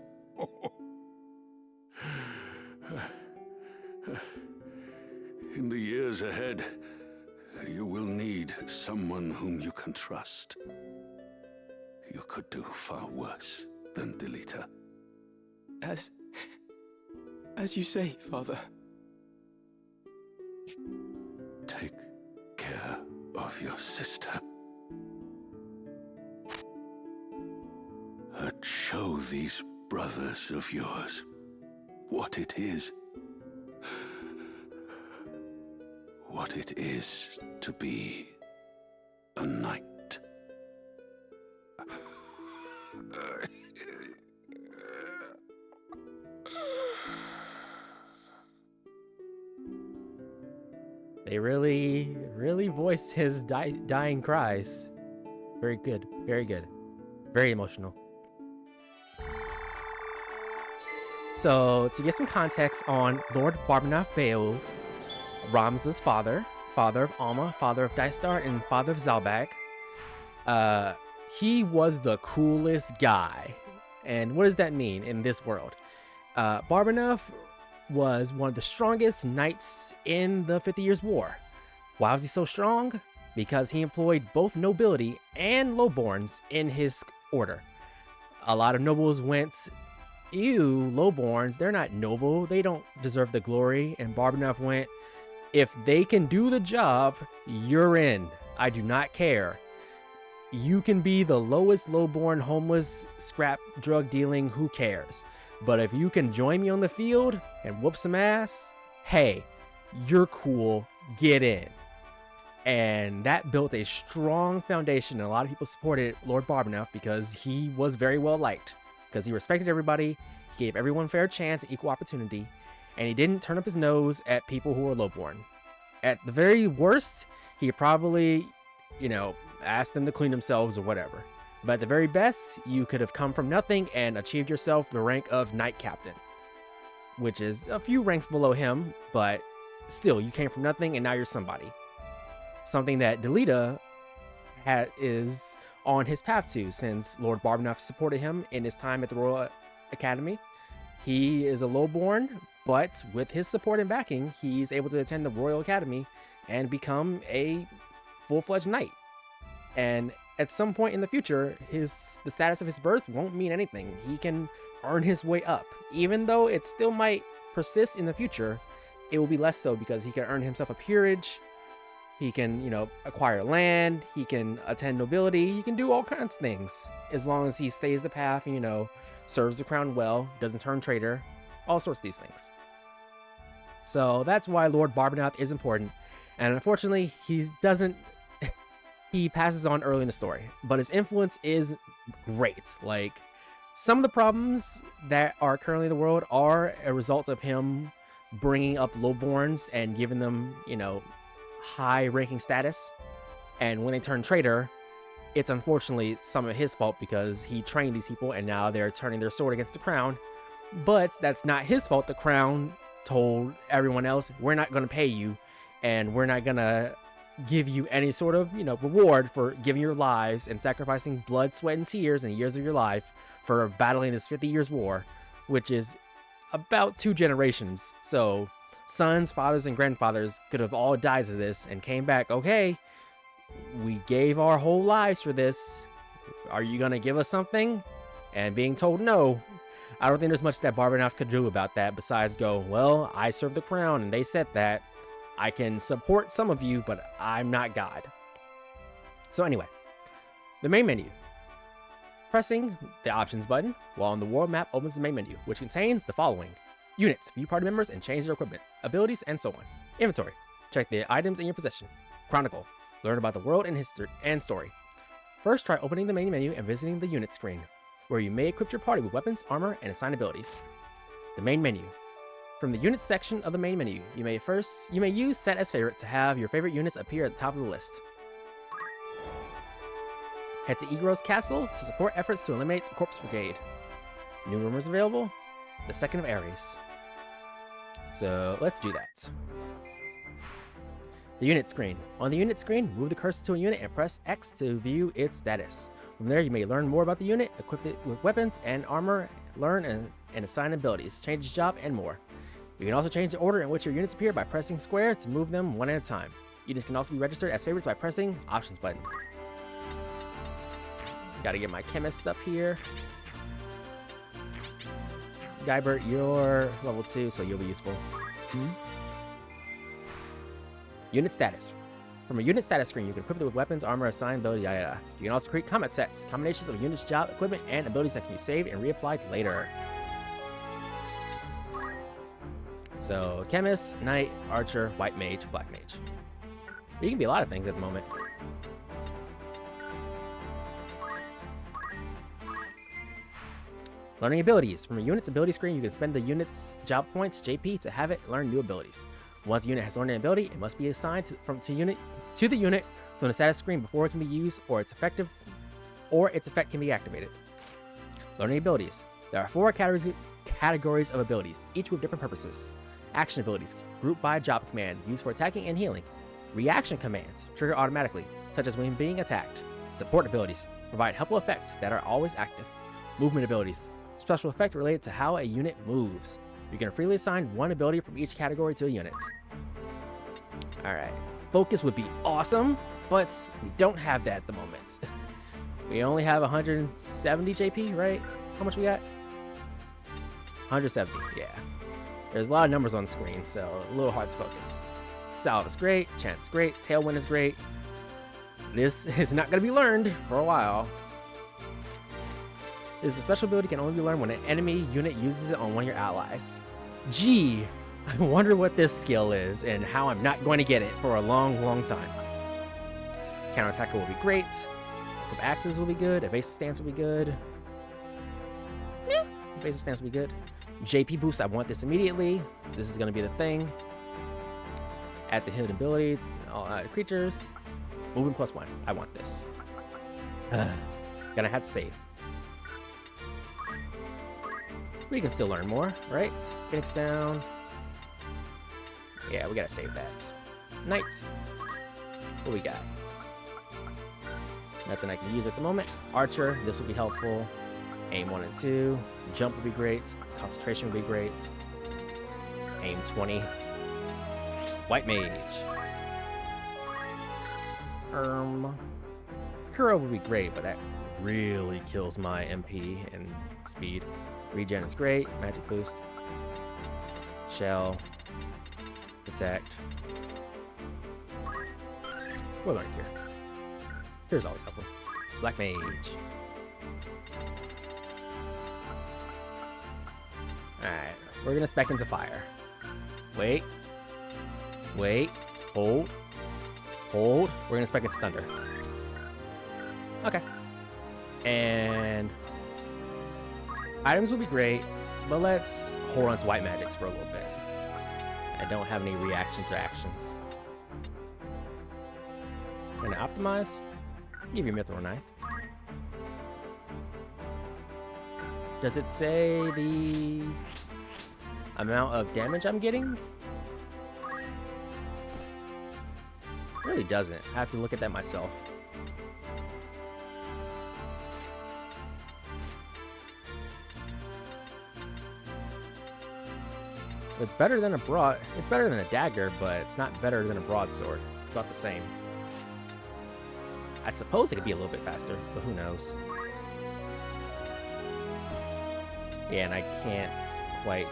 In the years ahead, you will need someone whom you can trust. You could do far worse than Delita. As you say, Father. Take care of your sister. And show these brothers of yours what it is. What it is to be a knight. They really voiced his dying cries. Very good, very good. Very emotional. So, to get some context on Lord Barbanath Beowulf, Ramza's father of Alma, father of Dystar, and father of Zalbag, he was the coolest guy. And what does that mean in this world? Barbanath was one of the strongest knights in the 50 Years' War. Why was he so strong? Because he employed both nobility and lowborns in his order. A lot of nobles went, ew, lowborns, they're not noble, they don't deserve the glory. And Barbanath went, if they can do the job, you're in. I do not care. You can be the lowest lowborn, homeless, scrap, drug dealing, who cares? But if you can join me on the field and whoop some ass, hey, you're cool, get in. And that built a strong foundation, and a lot of people supported Lord Barbanath because he was very well liked. Because he respected everybody, he gave everyone fair chance and equal opportunity, and he didn't turn up his nose at people who were lowborn. At the very worst, he probably, asked them to clean themselves or whatever. But at the very best, you could have come from nothing and achieved yourself the rank of Knight Captain, which is a few ranks below him, but still, you came from nothing and now you're somebody. Something that Delita is on his path to, since Lord Barbanath supported him in his time at the Royal Academy. He is a lowborn, but with his support and backing, he's able to attend the Royal Academy and become a full-fledged knight. And at some point in the future, the status of his birth won't mean anything. He can earn his way up. Even though it still might persist in the future, it will be less so because he can earn himself a peerage. He can, acquire land. He can attend nobility. He can do all kinds of things as long as he stays the path and, serves the crown well, doesn't turn traitor, all sorts of these things. So that's why Lord Barbanath is important. And unfortunately, he passes on early in the story, but his influence is great. Like, some of the problems that are currently in the world are a result of him bringing up lowborns and giving them, high ranking status. And when they turn traitor, it's unfortunately some of his fault because he trained these people and now they're turning their sword against the crown. But that's not his fault. The crown told everyone else, we're not going to pay you and we're not going to give you any sort of, reward for giving your lives and sacrificing blood, sweat, and tears and years of your life for battling this 50 Years' War, which is about 2 generations. So sons, fathers, and grandfathers could have all died to this and came back, okay, we gave our whole lives for this. Are you going to give us something? And being told no, I don't think there's much that Barbanath could do about that besides go, well, I serve the crown and they said that. I can support some of you, but I'm not God. So anyway, the main menu. Pressing the options button while on the world map opens the main menu, which contains the following: units, view party members and change their equipment, abilities, and so on. Inventory, check the items in your possession. Chronicle, learn about the world and history and story. First, try opening the main menu and visiting the unit screen, where you may equip your party with weapons, armor, and assign abilities. The main menu. From the units section of the main menu, you may use set as favorite to have your favorite units appear at the top of the list. Head to Egro's Castle to support efforts to eliminate the Corpse Brigade. New rumors available, the 2nd of Aries. So let's do that. The unit screen. On the unit screen, move the cursor to a unit and press X to view its status. From there, you may learn more about the unit, equip it with weapons and armor, learn and assign abilities, change its job, and more. You can also change the order in which your units appear by pressing square to move them one at a time. Units can also be registered as favorites by pressing Options button. Gotta get my chemist up here. Guybert, you're level 2, so you'll be useful. Unit status. From a unit status screen, you can equip it with weapons, armor, assign ability, yada yada. You can also create combat sets, combinations of a unit's job, equipment, and abilities that can be saved and reapplied later. So, chemist, knight, archer, white mage, black mage. You can be a lot of things at the moment. Learning abilities. From a unit's ability screen, you can spend the unit's job points, JP, to have it learn new abilities. Once a unit has learned an ability, it must be assigned to the unit from the status screen before it can be used or its effect can be activated. Learning abilities. There are 4 categories of abilities, each with different purposes. Action abilities, grouped by job command, used for attacking and healing. Reaction commands, trigger automatically, such as when being attacked. Support abilities, provide helpful effects that are always active. Movement abilities, special effect related to how a unit moves. You can freely assign one ability from each category to a unit. Alright, focus would be awesome, but we don't have that at the moment. We only have 170 JP, right? How much we got? 170, yeah. There's a lot of numbers on the screen, so a little hard to focus. Salve is great, Chance is great, Tailwind is great. This is not going to be learned for a while. This special ability can only be learned when an enemy unit uses it on one of your allies. Gee, I wonder what this skill is and how I'm not going to get it for a long, long time. Counterattacker will be great. Equip axes will be good. Evasive stance will be good. Yeah, evasive stance will be good. JP boost, I want this immediately. This is going to be the thing. Add to hidden abilities, all creatures. Movement +1, I want this. Gonna have to save. We can still learn more, right? Phoenix down. Yeah, we gotta save that. Knights. What we got? Nothing I can use at the moment. Archer, this will be helpful. Aim 1 and 2. Jump would be great. Concentration would be great. Aim 20. White mage. Kuro would be great, but that really kills my MP and speed. Regen is great. Magic boost. Shell. Protect. We'll learn Cure. Cure's always helpful. Black mage. Alright, we're gonna spec into fire. Wait. Wait. Hold. Hold. We're gonna spec into thunder. Okay. And items will be great, but let's hold on to white magics for a little bit. I don't have any reactions or actions. Gonna optimize. Give you Mithril Knife. Does it say the amount of damage I'm getting? It really doesn't. I have to look at that myself. It's better than a it's better than a dagger, but it's not better than a broadsword. It's about the same. I suppose it could be a little bit faster, but who knows? Yeah, and I can't quite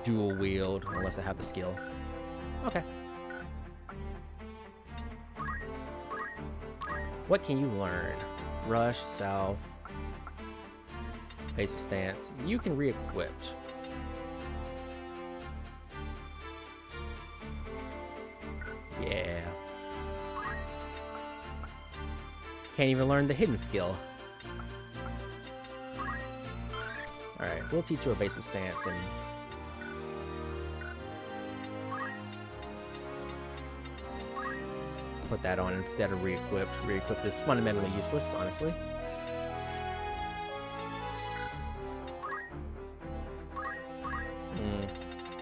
dual wield unless I have the skill. Okay. What can you learn? Rush, salve, evasive stance. You can re-equip. Yeah. Can't even learn the hidden skill. Alright, we'll teach you evasive stance and put that on instead of re-equipped. Re-equipped is fundamentally useless, honestly.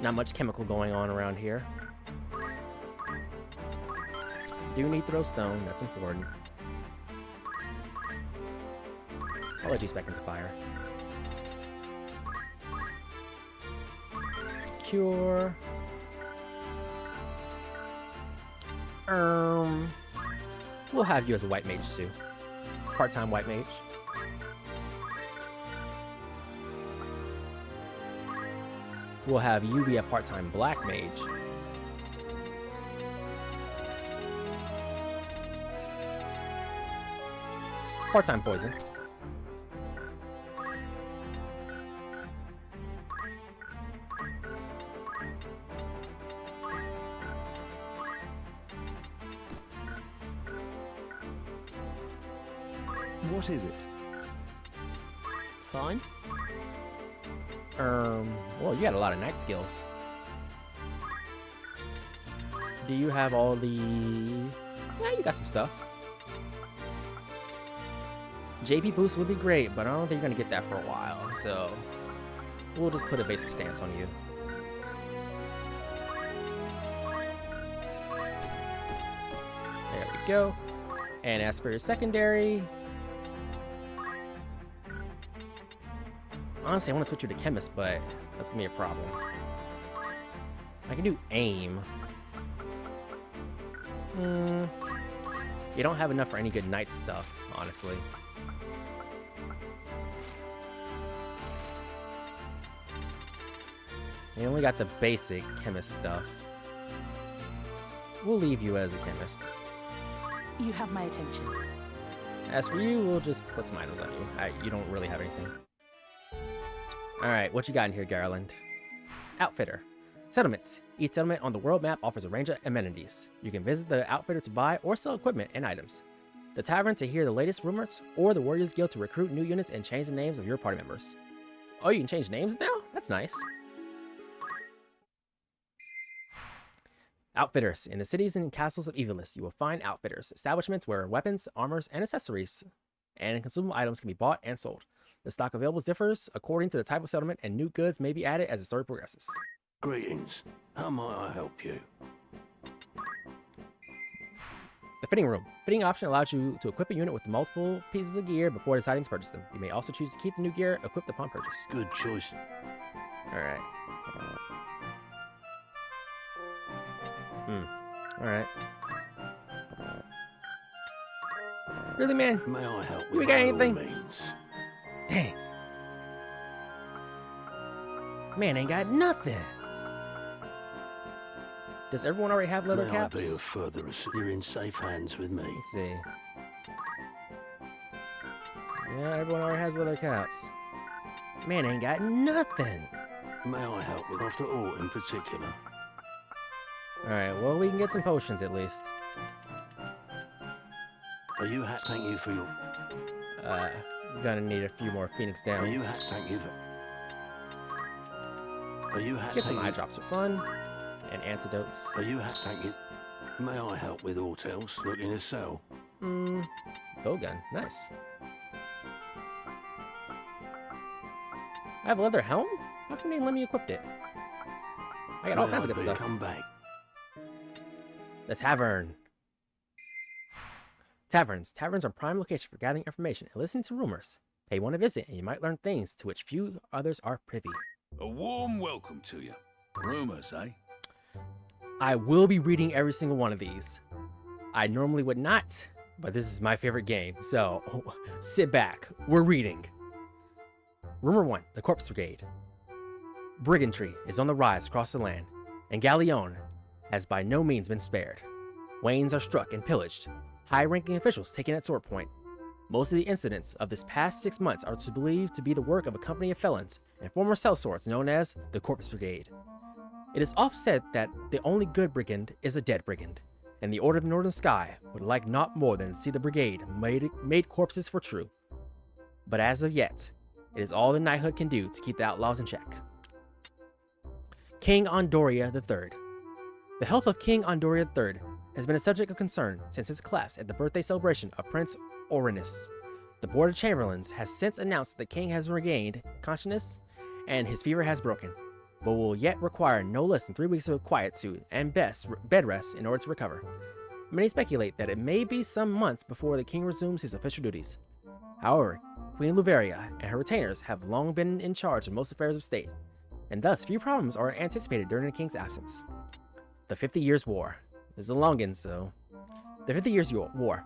Not much chemical going on around here. Do need throw stone, that's important. I'll let you back into fire. Cure. We'll have you as a white mage too. Part-time white mage. We'll have you be a part-time black mage. Part-time poison. What is it? Fine. Well, you got a lot of knight skills. Do you have all the... Yeah, you got some stuff. JP boost would be great, but I don't think you're gonna get that for a while, so we'll just put a basic stance on you. There we go. And as for your secondary... Honestly, I want to switch you to chemist, but that's gonna be a problem. I can do aim. You don't have enough for any good knight stuff, honestly. You only got the basic chemist stuff. We'll leave you as a chemist. You have my attention. As for you, we'll just put some items on you. You don't really have anything. Alright, what you got in here, Garland? Outfitter. Settlements. Each settlement on the world map offers a range of amenities. You can visit the outfitter to buy or sell equipment and items. The tavern to hear the latest rumors, or the Warriors Guild to recruit new units and change the names of your party members. Oh, you can change names now? That's nice. Outfitters. In the cities and castles of Ivalice, you will find outfitters, establishments where weapons, armors, and accessories and consumable items can be bought and sold. The stock available differs according to the type of settlement, and new goods may be added as the story progresses. Greetings. How might I help you? The fitting room. Fitting option allows you to equip a unit with multiple pieces of gear before deciding to purchase them. You may also choose to keep the new gear equipped upon purchase. Good choice. Alright. Alright. Really, man? May I help with We got anything? means? Dang. Man ain't got nothing. Does everyone already have leather caps? May I be of further assistance? You're in safe hands with me. Let's see. Yeah, everyone already has leather caps. Man ain't got nothing. May I help with after all in particular? Alright, well, we can get some potions at least. Are you thank you for your... Gonna need a few more Phoenix Downs. Are you thank you for... Are you Get some eye drops for fun, and antidotes. Are you thank you? May I help with aught else? Looking to sell? Bowgun, nice. I have a leather helm? How come they let me equip it? I got all kinds of good stuff. Come back. The tavern. Taverns. Taverns are prime location for gathering information and listening to rumors. Pay one a visit, and you might learn things to which few others are privy. A warm welcome to you. Rumors, eh? I will be reading every single one of these. I normally would not, but this is my favorite game, so sit back. We're reading. Rumor 1, the Corpse Brigade. Brigandry is on the rise across the land, and Galleon has by no means been spared. Wains are struck and pillaged, high-ranking officials taken at sword point. Most of the incidents of this past 6 months are believed to be the work of a company of felons and former sellswords known as the Corpse Brigade. It is oft said that the only good brigand is a dead brigand, and the Order of the Northern Sky would like naught more than to see the brigade made corpses for true. But as of yet, it is all the knighthood can do to keep the outlaws in check. King Andoria III. The health of King Andoria III has been a subject of concern since his collapse at the birthday celebration of Prince Orinus. The Board of Chamberlains has since announced that the king has regained consciousness and his fever has broken, but will yet require no less than 3 weeks of quietude and bed rest in order to recover. Many speculate that it may be some months before the king resumes his official duties. However, Queen Luveria and her retainers have long been in charge of most affairs of state, and thus few problems are anticipated during the king's absence. The 50 Years' War. This is a long one, so... The 50 Years' War,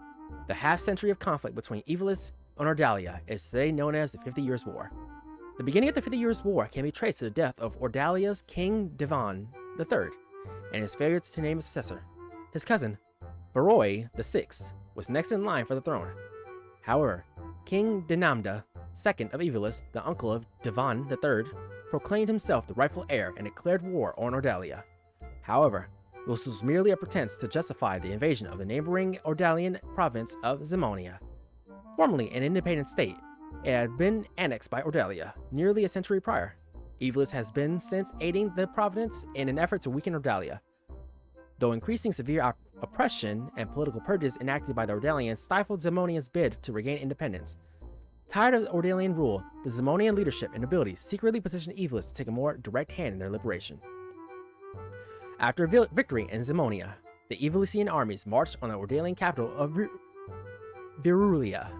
the half-century of conflict between Ivalice and Ordalia, is today known as the 50 Years' War. The beginning of the 50 Years' War can be traced to the death of Ordalia's King Divan III and his failure to name a successor. His cousin, Varroy VI, was next in line for the throne. However, King Dinamda II of Ivalice, the uncle of Divan III, proclaimed himself the rightful heir and declared war on Ordalia. However, this was merely a pretense to justify the invasion of the neighboring Ordalian province of Zimonia. Formerly an independent state, it had been annexed by Ordalia nearly a century prior. Ivalice has been since aiding the province in an effort to weaken Ordalia. Though increasing severe oppression and political purges enacted by the Ordalians stifled Zimonia's bid to regain independence. Tired of Ordalian rule, the Zimonian leadership and nobility secretly petitioned Ivalice to take a more direct hand in their liberation. After victory in Zimonia, the Ivalician armies marched on the Ordalian capital of Viria?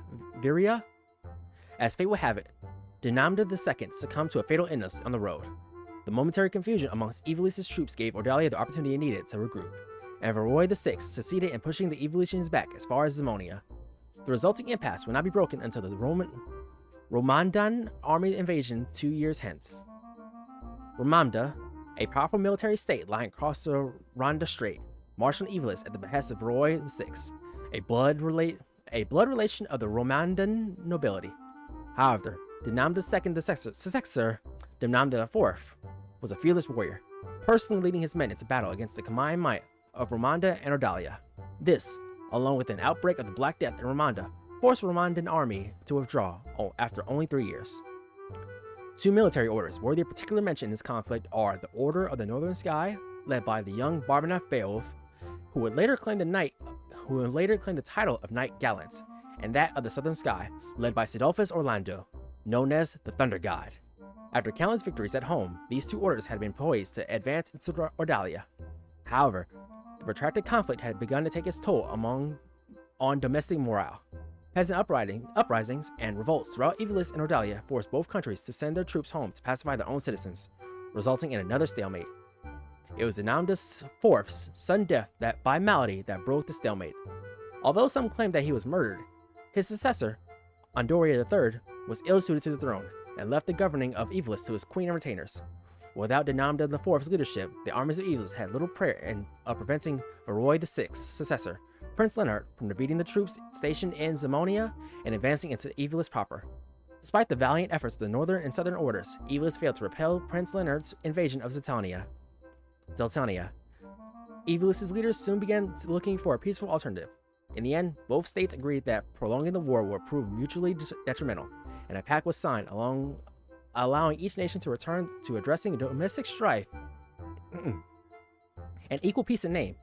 As fate would have it, Dinamda II succumbed to a fatal illness on the road. The momentary confusion amongst Ivalice's troops gave Ordalia the opportunity it needed to regroup, and Varroy VI succeeded in pushing the Ivalicians back as far as Zimonia. The resulting impasse would not be broken until the Romandan army invasion 2 years hence. Romanda, a powerful military state lying across the Ronda Strait, marched on Ivalice at the behest of Varroy VI, a blood relation of the Romandan nobility. However, Dinamda II, the successor, Dinamda IV, was a fearless warrior, personally leading his men into battle against the combined might of Romanda and Ordalia. This, along with an outbreak of the Black Death in Romanda, forced the Romandan army to withdraw after only 3 years. 2 military orders worthy of particular mention in this conflict are the Order of the Northern Sky, led by the young Barbanaf Beowulf, who would later claim the title of Knight Gallant, and that of the Southern Sky, led by Sidolphus Orlando, known as the Thunder God. After countless victories at home, these 2 orders had been poised to advance into Ordalia. However, the protracted conflict had begun to take its toll on domestic morale. Peasant uprisings and revolts throughout Ivalice and Ordalia forced both countries to send their troops home to pacify their own citizens, resulting in another stalemate. It was Dinamda IV's sudden death by malady that broke the stalemate. Although some claimed that he was murdered, his successor, Andoria III, was ill-suited to the throne and left the governing of Ivalice to his queen and retainers. Without Dinamda IV's leadership, the armies of Ivalice had little prayer of preventing Varroy VI's successor, Prince Leonard, from defeating the troops stationed in Zimonia and advancing into Ivalice proper. Despite the valiant efforts of the northern and southern orders, Ivalice failed to repel Prince Leonard's invasion of Zeltania. Ivalice's leaders soon began looking for a peaceful alternative. In the end, both states agreed that prolonging the war would prove mutually detrimental, and a pact was signed allowing each nation to return to addressing domestic strife and equal peace in name,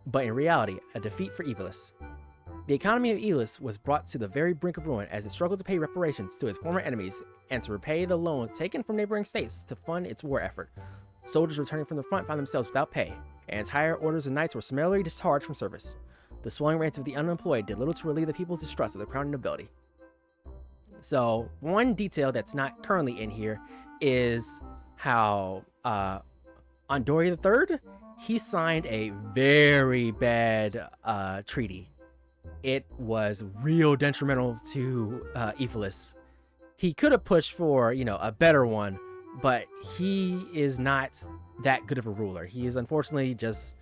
but in reality, a defeat for Ivalice. The economy of Ivalice was brought to the very brink of ruin as it struggled to pay reparations to its former enemies and to repay the loan taken from neighboring states to fund its war effort. Soldiers returning from the front found themselves without pay, and entire orders of knights were summarily discharged from service. The swelling ranks of the unemployed did little to relieve the people's distrust of the crown and nobility. So, one detail that's not currently in here is how Andoria III, he signed a very bad treaty. It was real detrimental to Ivalice. He could have pushed for, a better one, but he is not that good of a ruler. He is unfortunately just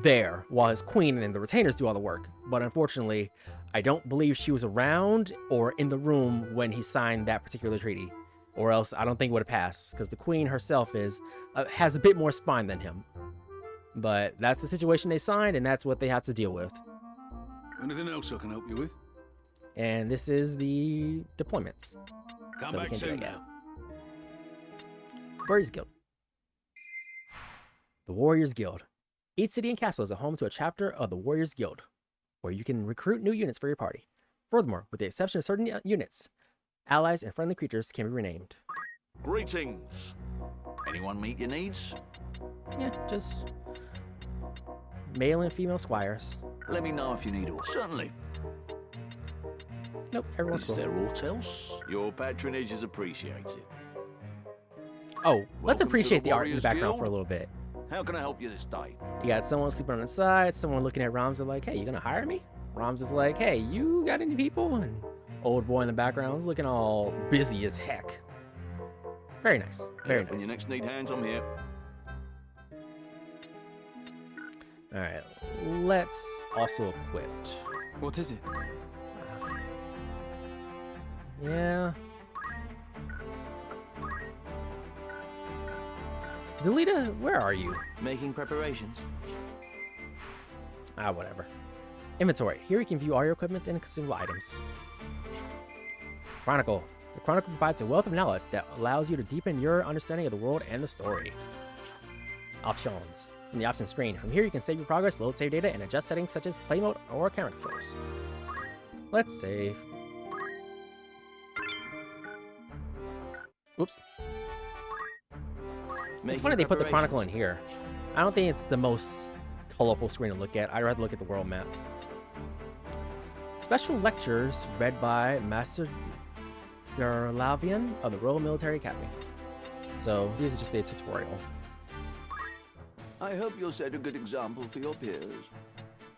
there while his queen and the retainers do all the work. But unfortunately, I don't believe she was around or in the room when he signed that particular treaty, or else I don't think it would have passed, because the queen herself has a bit more spine than him. But that's the situation they signed, and that's what they had to deal with. Anything else I can help you with? And this is the deployments. Come so back soon now. Warriors Guild. The Warriors Guild. Each city and castle is a home to a chapter of the Warriors Guild, where you can recruit new units for your party. Furthermore, with the exception of certain units, allies and friendly creatures can be renamed. Greetings. Anyone meet your needs? Yeah, just male and female squires. Let me know if you need all. Certainly. Nope, everyone's Is cool. there aught else? Your patronage is appreciated. Oh, let's Welcome to appreciate the art in the Warriors background Guild. for a little bit. How can I help you this day? You got someone sleeping on the side, someone looking at Ramza like, hey, you gonna hire me? Ramza's like, hey, you got any people? And old boy in the background is looking all busy as heck. Very nice. Very When nice. you next need hands, I'm here. Alright, let's also equip. What is it? Yeah. Delita, where are you? Making preparations. Ah, whatever. Inventory. Here you can view all your equipments and consumable items. Chronicle. The Chronicle provides a wealth of knowledge that allows you to deepen your understanding of the world and the story. Options. In the options screen. From here you can save your progress, load save data, and adjust settings such as play mode or camera controls. Let's save. Oops. It's funny they put the Chronicle in here. I don't think it's the most colorful screen to look at. I'd rather look at the world map. Special lectures read by Master Derlavian of the Royal Military Academy. So these are just a tutorial. I hope you'll set a good example for your peers.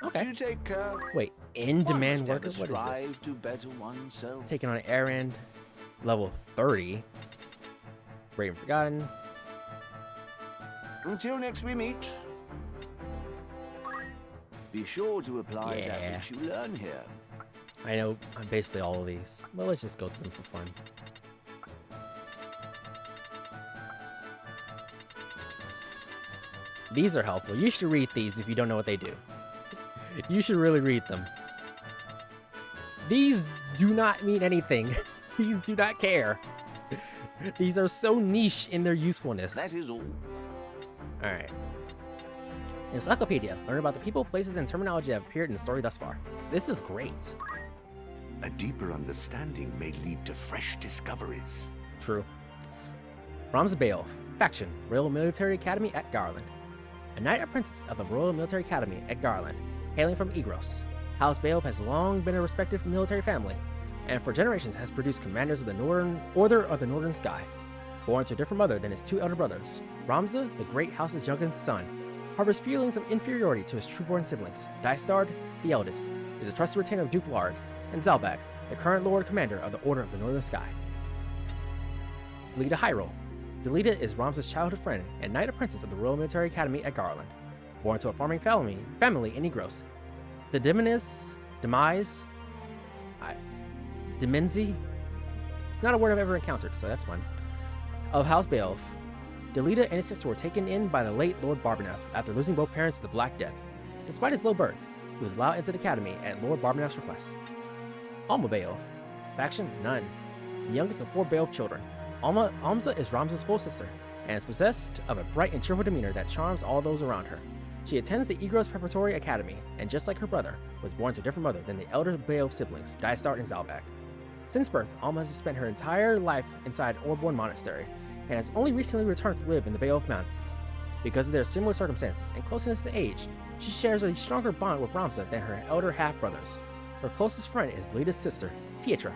Okay. Do you take Wait, in-demand worker? What is strive this? to better oneself. Taking on errand level 30. Brave and Forgotten. Until next we meet, be sure to apply that which you learn here. I know basically all of these, but let's just go through them for fun. These are helpful. You should read these if you don't know what they do. You should really read them. These do not mean anything. These do not care. These are so niche in their usefulness. That is all. Alright. Encyclopedia. Learn about the people, places, and terminology that have appeared in the story thus far. This is great. A deeper understanding may lead to fresh discoveries. True. Ramza Beowulf. Faction. Royal Military Academy at Garland. A knight apprentice of the Royal Military Academy at Garland, hailing from Igros. House Beowulf has long been a respected military family, and for generations has produced commanders of the Order of the Northern Sky. Born to a different mother than his two elder brothers, Ramza, the great house's youngest son, harbors feelings of inferiority to his true-born siblings. Dystard, the eldest, is a trusted retainer of Duke Larg, and Zalbag, the current Lord Commander of the Order of the Northern Sky. Delita Hyrule. Delita is Ramza's childhood friend and knight apprentice of the Royal Military Academy at Garland. Born to a farming family in Igros. The Demenzi, it's not a word I've ever encountered, so that's fun, of House Beowulf. Delita and his sister were taken in by the late Lord Barbaneth after losing both parents to the Black Death. Despite his low birth, he was allowed into the academy at Lord Barbaneth's request. Alma Beowulf. Faction, none. The youngest of 4 Beowulf children. Almza is Ramza's full sister, and is possessed of a bright and cheerful demeanor that charms all those around her. She attends the Igros Preparatory Academy, and just like her brother, was born to a different mother than the elder Beowulf siblings, Dystard and Zalbag. Since birth, Alma has spent her entire life inside Orborn Monastery, and has only recently returned to live in the Beowulf Mountains. Because of their similar circumstances and closeness in age, she shares a stronger bond with Ramza than her elder half-brothers. Her closest friend is Lita's sister, Tietra.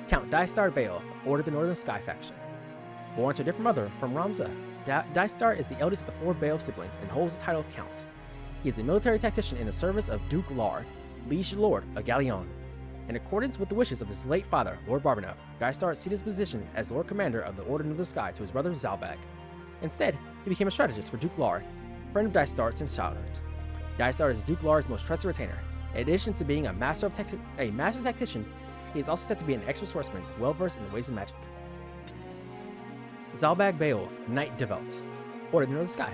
Count Dystard Beowulf, Order of the Northern Sky faction. Born to a different mother from Ramza, Dystard is the eldest of the 4 Beowulf siblings and holds the title of Count. He is a military tactician in the service of Duke Larg, Liege Lord of Gallion. In accordance with the wishes of his late father, Lord Barbaneth, Dystard ceded his position as Lord Commander of the Order of the Northern Sky to his brother Zalbag. Instead, he became a strategist for Duke Larg, friend of Dystard since childhood. Dystard is Duke Larg's most trusted retainer. In addition to being a master tactician, he is also said to be an expert swordsman, well-versed in the ways of magic. Zalbag Beowulf, Knight Develt, Order of the Northern Sky.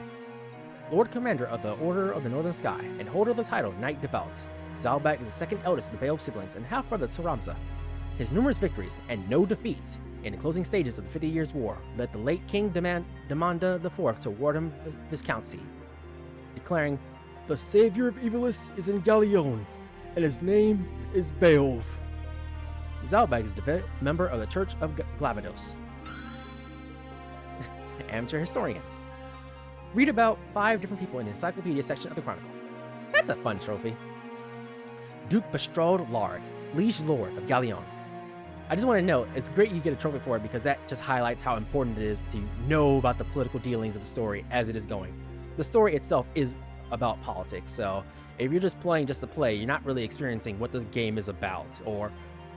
Lord Commander of the Order of the Northern Sky, and holder of the title Knight Develt, Zalbag is the second eldest of the Beowulf siblings and half-brother to Ramza. His numerous victories and no defeats in the closing stages of the 50 Years' War led the late King Demanda IV to award him viscountcy. declaring, "The savior of Ivalice is in Galleon, and his name is Beowulf." Zalbag is a member of the Church of Glabados. Amateur historian. Read about 5 different people in the encyclopedia section of the Chronicle. That's a fun trophy. Duke Bestrode Larg, Liege Lord of Galleon. I just want to note, it's great you get a trophy for it because that just highlights how important it is to know about the political dealings of the story as it is going. The story itself is about politics, so if you're just playing just to play, you're not really experiencing what the game is about or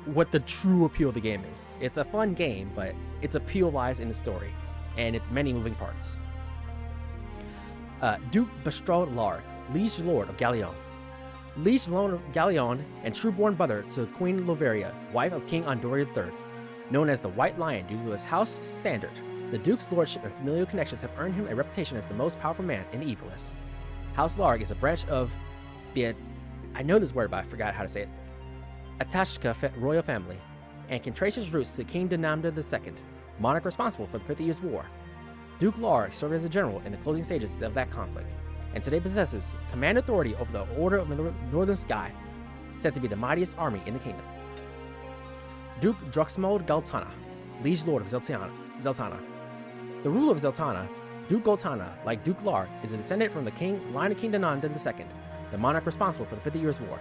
what the true appeal of the game is. It's a fun game, but its appeal lies in the story and its many moving parts. Duke Bestrode Larg, Liege Lord of Galleon. Liege Lord of Galleon and true-born brother to Queen Loveria, wife of King Andoria III, known as the White Lion due to his house standard. The Duke's lordship and familial connections have earned him a reputation as the most powerful man in Ivalice. House Larg is a branch of the, I know this word but I forgot how to say it, Atashka royal family, and can trace his roots to King Dinamda II, monarch responsible for the 50 Years' War. Duke Larg served as a general in the closing stages of that conflict, and today possesses command authority over the Order of the Northern Sky, said to be the mightiest army in the kingdom. Duke Druxmold Galtana, Liege Lord of Zeltana. The ruler of Zeltana, Duke Goltana, like Duke Larg, is a descendant from the line of King Dinamda II, the monarch responsible for the 50 Years' War.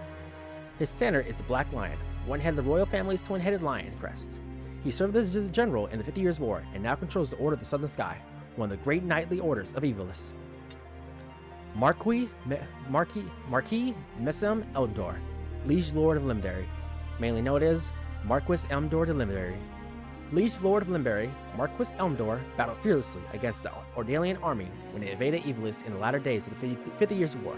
His standard is the Black Lion, one head of the royal family's twin-headed lion crest. He served as a general in the 50 Years' War and now controls the Order of the Southern Sky, one of the great knightly orders of Ivalice. Marquis Messem Eldor, Liege Lord of Limberry, mainly known as Marquis Elmdor de Limberry. Liege Lord of Limberry, Marquis Elmdor battled fearlessly against the Ordalian army when it invaded Ivalice in the latter days of the 50 Years' War.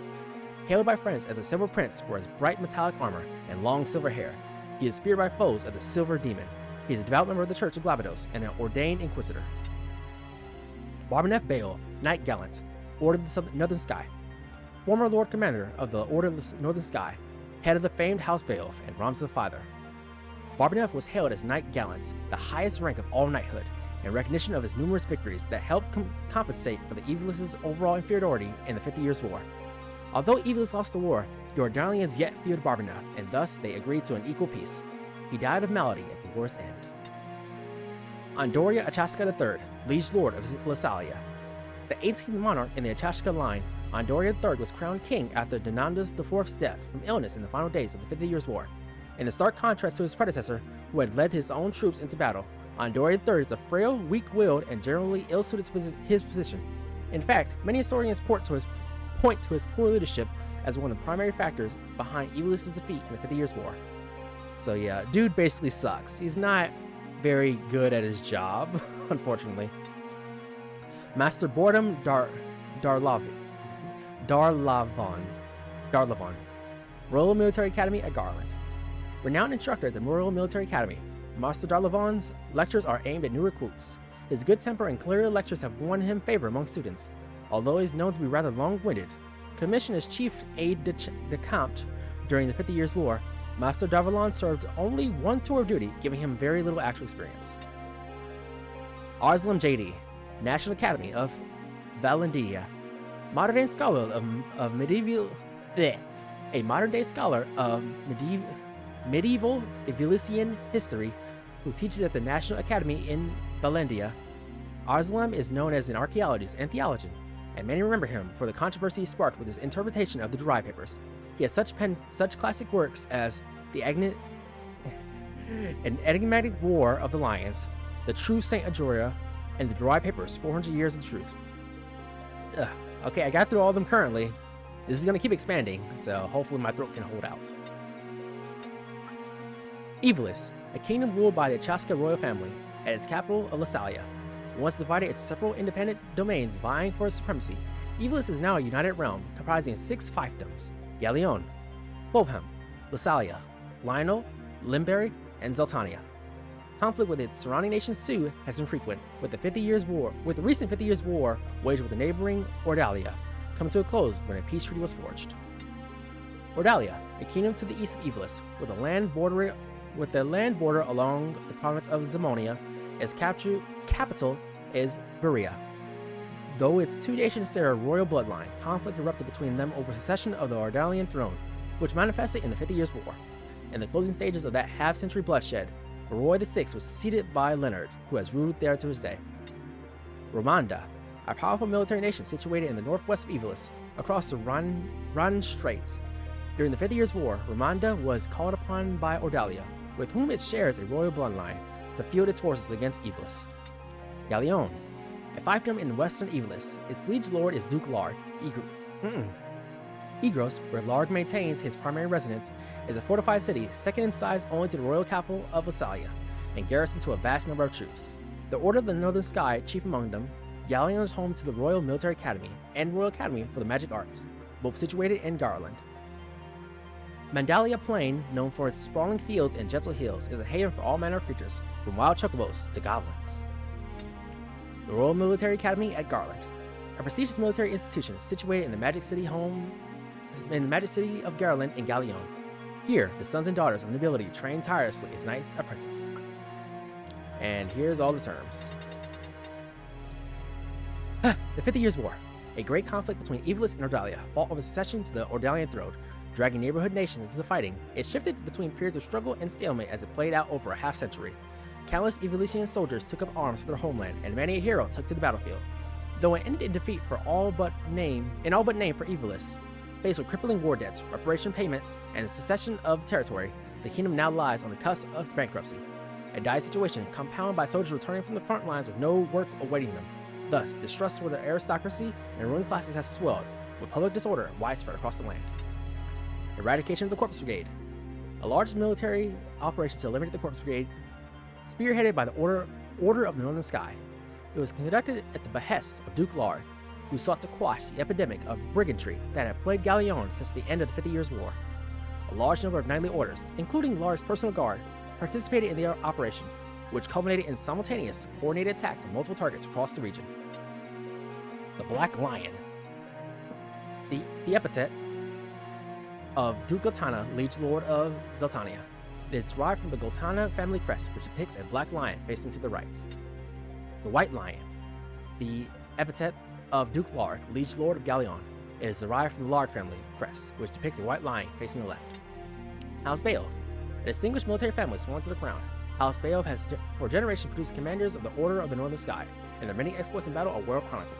Hailed by friends as a Silver Prince for his bright metallic armor and long silver hair, he is feared by foes as the Silver Demon. He is a devout member of the Church of Glabados and an ordained inquisitor. Barbanef Beowulf, Knight Gallant, Order of the Northern Sky. Former Lord Commander of the Order of the Northern Sky, head of the famed House Beowulf and Ramsa's father. Barbanef was hailed as Knight Gallant, the highest rank of all knighthood, in recognition of his numerous victories that helped compensate for the Ivalice's overall inferiority in the 50 Years' War. Although Ivalice lost the war, the Ordalians yet feared Barbanef, and thus they agreed to an equal peace. He died of malady at the war's end. Andoria Achaska III, Liege Lord of Lasalia. The 18th monarch in the Achaska line, Andoria III was crowned king after Dinamdas IV's death from illness in the final days of the 50 Years' War. In a stark contrast to his predecessor, who had led his own troops into battle, Andoria III is a frail, weak-willed, and generally ill-suited to his position. In fact, many historians point to his poor leadership as one of the primary factors behind Ivalice's defeat in the 50 Years' War. So yeah, dude basically sucks. He's not very good at his job, unfortunately. Master Boredom Darlavon. Royal Military Academy at Garland. Renowned instructor at the Royal Military Academy, Master Darlavon's lectures are aimed at new recruits. His good temper and clear lectures have won him favor among students, although he's known to be rather long-winded. Commissioned as chief aide-de-camp during the 50 Years' War, Master Darvalon served only one tour of duty, giving him very little actual experience. Arslan J.D., National Academy of Valendia. Modern-day scholar of medieval Ivalician history, who teaches at the National Academy in Valendia. Arslan is known as an archaeologist and theologian, and many remember him for the controversy sparked with his interpretation of the Dry Papers. He has penned such classic works as An Enigmatic War of the Lions, The True Saint Ajoria, and The Dry Papers, 400 Years of the Truth. Okay, I got through all of them currently. This is going to keep expanding, so hopefully my throat can hold out. Ivalice, a kingdom ruled by the Chaska royal family, at its capital of Lasalia. Once divided into several independent domains vying for supremacy, Ivalice is now a united realm comprising 6 fiefdoms: Galleon, Fulham, Lasalia, Lionel, Limberry, and Zeltania. Conflict with its surrounding nations too has been frequent, with the recent 50 Years' War waged with the neighboring Ordalia coming to a close when a peace treaty was forged. Ordalia, a kingdom to the east of Ivalice, with the land border along the province of Zemonia, its capital is Viria. Though its two nations share a royal bloodline, conflict erupted between them over succession of the Ardalian throne, which manifested in the 50 Years' War. In the closing stages of that half-century bloodshed, Roy VI was succeeded by Leonard, who has ruled there to his day. Romanda, a powerful military nation situated in the northwest of Ivalice, across the Ran Straits. During the 50 Years' War, Romanda was called upon by Ordalia, with whom it shares a royal bloodline, to field its forces against Ivalice. Galleon, a fiefdom in western Ivalice, its liege lord is Duke Larg Egros, where Larg maintains his primary residence, is a fortified city second in size only to the royal capital of Visalia, and garrisoned to a vast number of troops. The Order of the Northern Sky, chief among them, Galleon is home to the Royal Military Academy and Royal Academy for the Magic Arts, both situated in Garland. Mandalia Plain, known for its sprawling fields and gentle hills, is a haven for all manner of creatures, from wild chocobos to goblins. The Royal Military Academy at Garland, a prestigious military institution situated in the Magic City of Garland in Galleon. Here, the sons and daughters of nobility train tirelessly as knights apprentice. And here's all the terms. The 50 Years' War, a great conflict between Ivalice and Ordalia, fought over succession to the Ordalian throne, dragging neighborhood nations into fighting. It shifted between periods of struggle and stalemate as it played out over a half-century. Countless Ivalician soldiers took up arms for their homeland, and many a hero took to the battlefield. Though it ended in defeat for all but name for Ivalice, faced with crippling war debts, reparation payments, and a secession of territory, the kingdom now lies on the cusp of bankruptcy. A dire situation compounded by soldiers returning from the front lines with no work awaiting them. Thus, distrust toward the aristocracy and ruling classes has swelled, with public disorder widespread across the land. Eradication of the Corpse Brigade, a large military operation to eliminate the Corpse Brigade, spearheaded by the Order of the Northern Sky. It was conducted at the behest of Duke Larg, who sought to quash the epidemic of brigandry that had plagued Galleon since the end of the 50 Years' War. A large number of knightly orders, including Larg's personal guard, participated in the operation, which culminated in simultaneous, coordinated attacks on multiple targets across the region. The Black Lion, the epithet of Duke Goltana, liege lord of Zeltania. It is derived from the Goltana family crest, which depicts a black lion facing to the right. The White Lion, the epithet of Duke Larg, liege lord of Galleon. It is derived from the Larg family crest, which depicts a white lion facing the left. House Beowulf, a distinguished military family sworn to the crown. House Beowulf has for generations produced commanders of the Order of the Northern Sky, and their many exploits in battle are well chronicled.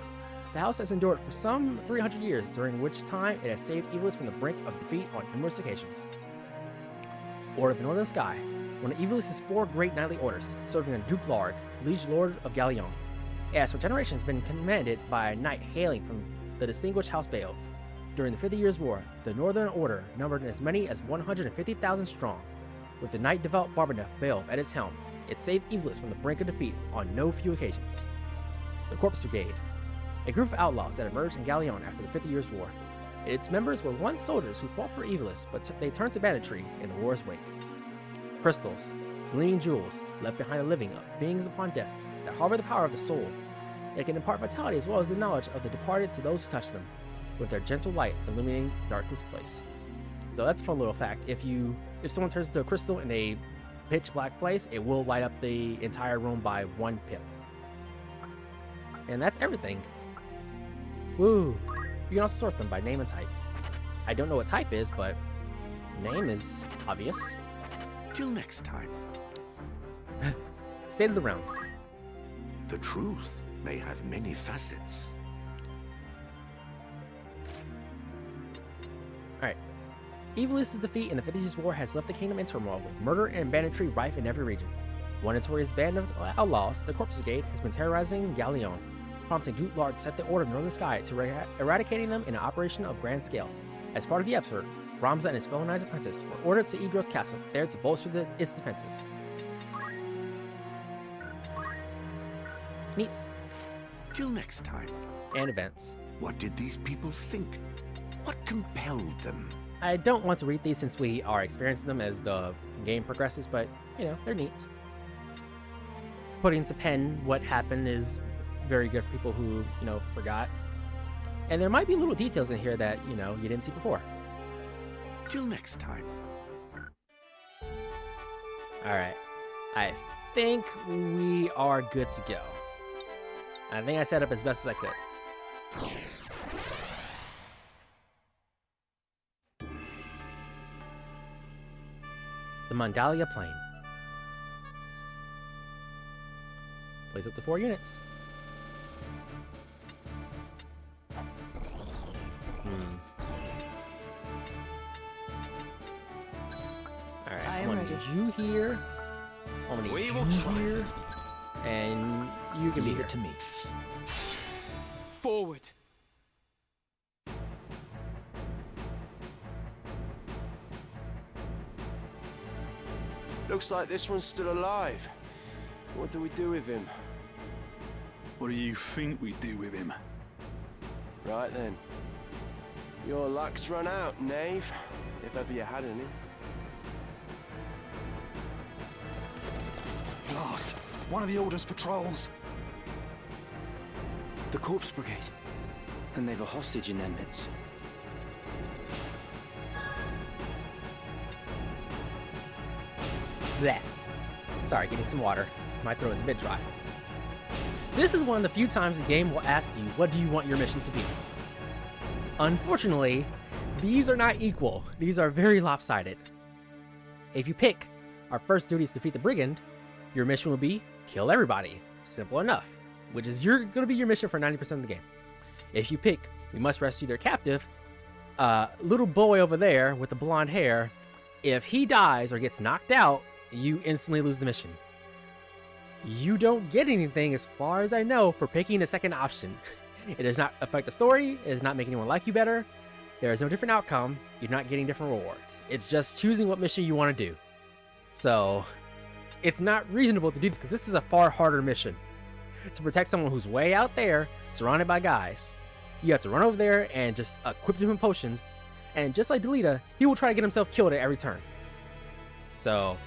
The house has endured for some 300 years, during which time it has saved Ivalice from the brink of defeat on numerous occasions. Order of the Northern Sky, one of Ivalice's 4 great knightly orders, serving under Duke Larg, liege lord of Galleon. It has for generations been commanded by a knight hailing from the distinguished House Beowulf. During the 50 Years' War, the Northern Order numbered as many as 150,000 strong. With the knight-devout Barbanef Beowulf at its helm, it saved Ivalice from the brink of defeat on no few occasions. The Corpse Brigade, a group of outlaws that emerged in Galleon after the 50 Years' War. Its members were once soldiers who fought for Ivalice, but they turned to banditry in the war's wake. Crystals, gleaming jewels, left behind the living beings upon death that harbor the power of the soul. They can impart vitality as well as the knowledge of the departed to those who touch them, with their gentle light illuminating the darkest place. So that's a fun little fact. If someone turns into a crystal in a pitch black place, it will light up the entire room by 1 pip. And that's everything. Woo! You can also sort them by name and type. I don't know what type is, but name is obvious. Till next time. State of the realm. The truth may have many facets. Alright. Ivalice's defeat in the 50 Years' War has left the kingdom in turmoil, with murder and banditry rife in every region. One notorious band of outlaws, the Corpse Brigade, has been terrorizing Galleon, prompting Duke Larg to set the Order of the Northern Sky to eradicating them in an operation of grand scale. As part of the effort, Ramza and his fellow knights apprentice were ordered to Egros Castle, there to bolster its defenses. Neat. Till next time. And events. What did these people think? What compelled them? I don't want to read these since we are experiencing them as the game progresses, but, they're neat. Putting to pen what happened is very good for people who, forgot. And there might be little details in here that, you didn't see before. Till next time. Alright. I think we are good to go. I think I set up as best as I could. The Mandalia Plain. Plays up to 4 units. Alright, I I'm am gonna ready. need you here. I'm gonna need you here. And you can be Leave here. it to me. Forward. Looks like this one's still alive. What do we do with him? What do you think we do with him? Right then. Your luck's run out, knave. If ever you had any. Blast! One of the Order's patrols. The Corpse Brigade. And they've a hostage in their midst. Bleh. Sorry, getting some water. My throat is a bit dry. This is one of the few times the game will ask you, what do you want your mission to be? Unfortunately, these are not equal. These are very lopsided. If you pick, our first duty is to defeat the brigand, your mission will be, kill everybody. Simple enough. Which is going to be your mission for 90% of the game. If you pick, we must rescue their captive, little boy over there with the blonde hair, if he dies or gets knocked out, you instantly lose the mission. You don't get anything, as far as I know, for picking the second option. It does not affect the story, it does not make anyone like you better, there is no different outcome, you're not getting different rewards. It's just choosing what mission you want to do. So, it's not reasonable to do this, because this is a far harder mission. To protect someone who's way out there, surrounded by guys, you have to run over there and just equip him with potions, and just like Delita, he will try to get himself killed at every turn. So,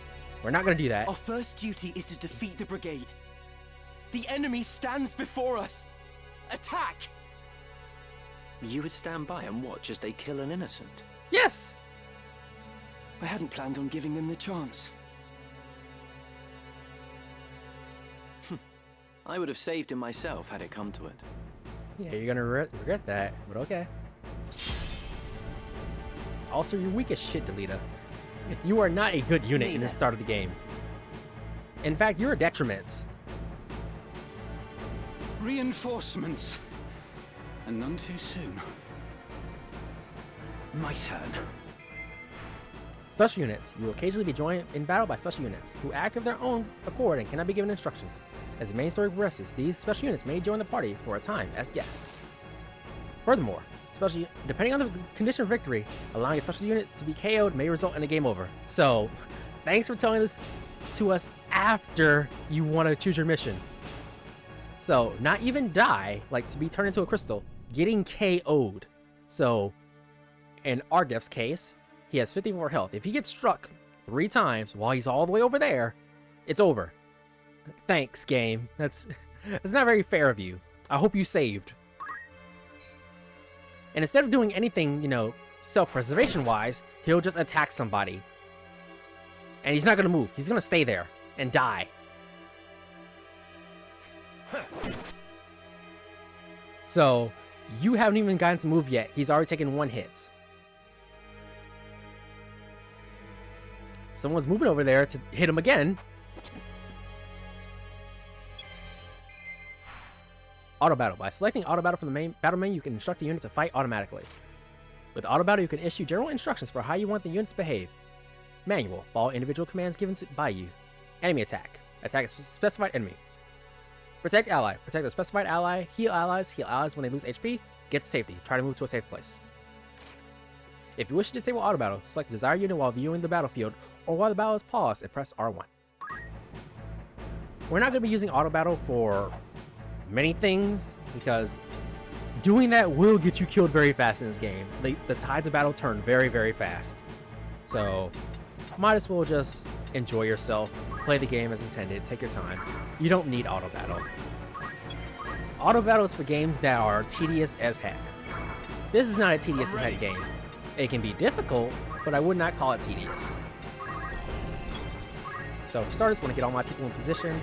we're not going to do that. Our first duty is to defeat the brigade. The enemy stands before us. Attack! You would stand by and watch as they kill an innocent? Yes! I hadn't planned on giving them the chance. I would have saved him myself had it come to it. Yeah, you're gonna regret that, but okay. Also, you're weak as shit, Delita. You are not a good unit in the start of the game. In fact, you're a detriment. Reinforcements. And none too soon. My turn. Special units. You will occasionally be joined in battle by special units, who act of their own accord and cannot be given instructions. As the main story progresses, these special units may join the party for a time as guests. Furthermore, depending on the condition of victory, allowing a special unit to be KO'd may result in a game over. So, thanks for telling this to us after you want to choose your mission. So, not even die, like to be turned into a crystal, getting KO'd. So, in Argath's case, he has 54 health. If he gets struck 3 times while he's all the way over there, it's over. Thanks, game. That's not very fair of you. I hope you saved. And instead of doing anything, you know, self-preservation wise, he'll just attack somebody. And he's not gonna move. He's gonna stay there and die. So, you haven't even gotten to move yet. He's already taken 1 hit. Someone's moving over there to hit him again. Auto battle. By selecting auto battle from the main battle menu, you can instruct the unit to fight automatically. With auto battle, you can issue general instructions for how you want the units to behave. Manual. Follow individual commands given by you. Enemy attack. Attack a specified enemy. Protect ally. Protect a specified ally. Heal allies. Heal allies when they lose HP. Get to safety. Try to move to a safe place. If you wish to disable auto battle, select the desired unit while viewing the battlefield, or while the battle is paused and press R1. We're not going to be using auto battle for many things, because doing that will get you killed very fast in this game. The tides of battle turn very, very fast. So, might as well just enjoy yourself, play the game as intended, take your time. You don't need auto battle. Auto battle is for games that are tedious as heck. This is not a tedious as heck game. It can be difficult, but I would not call it tedious. So for starters, I want to get all my people in position.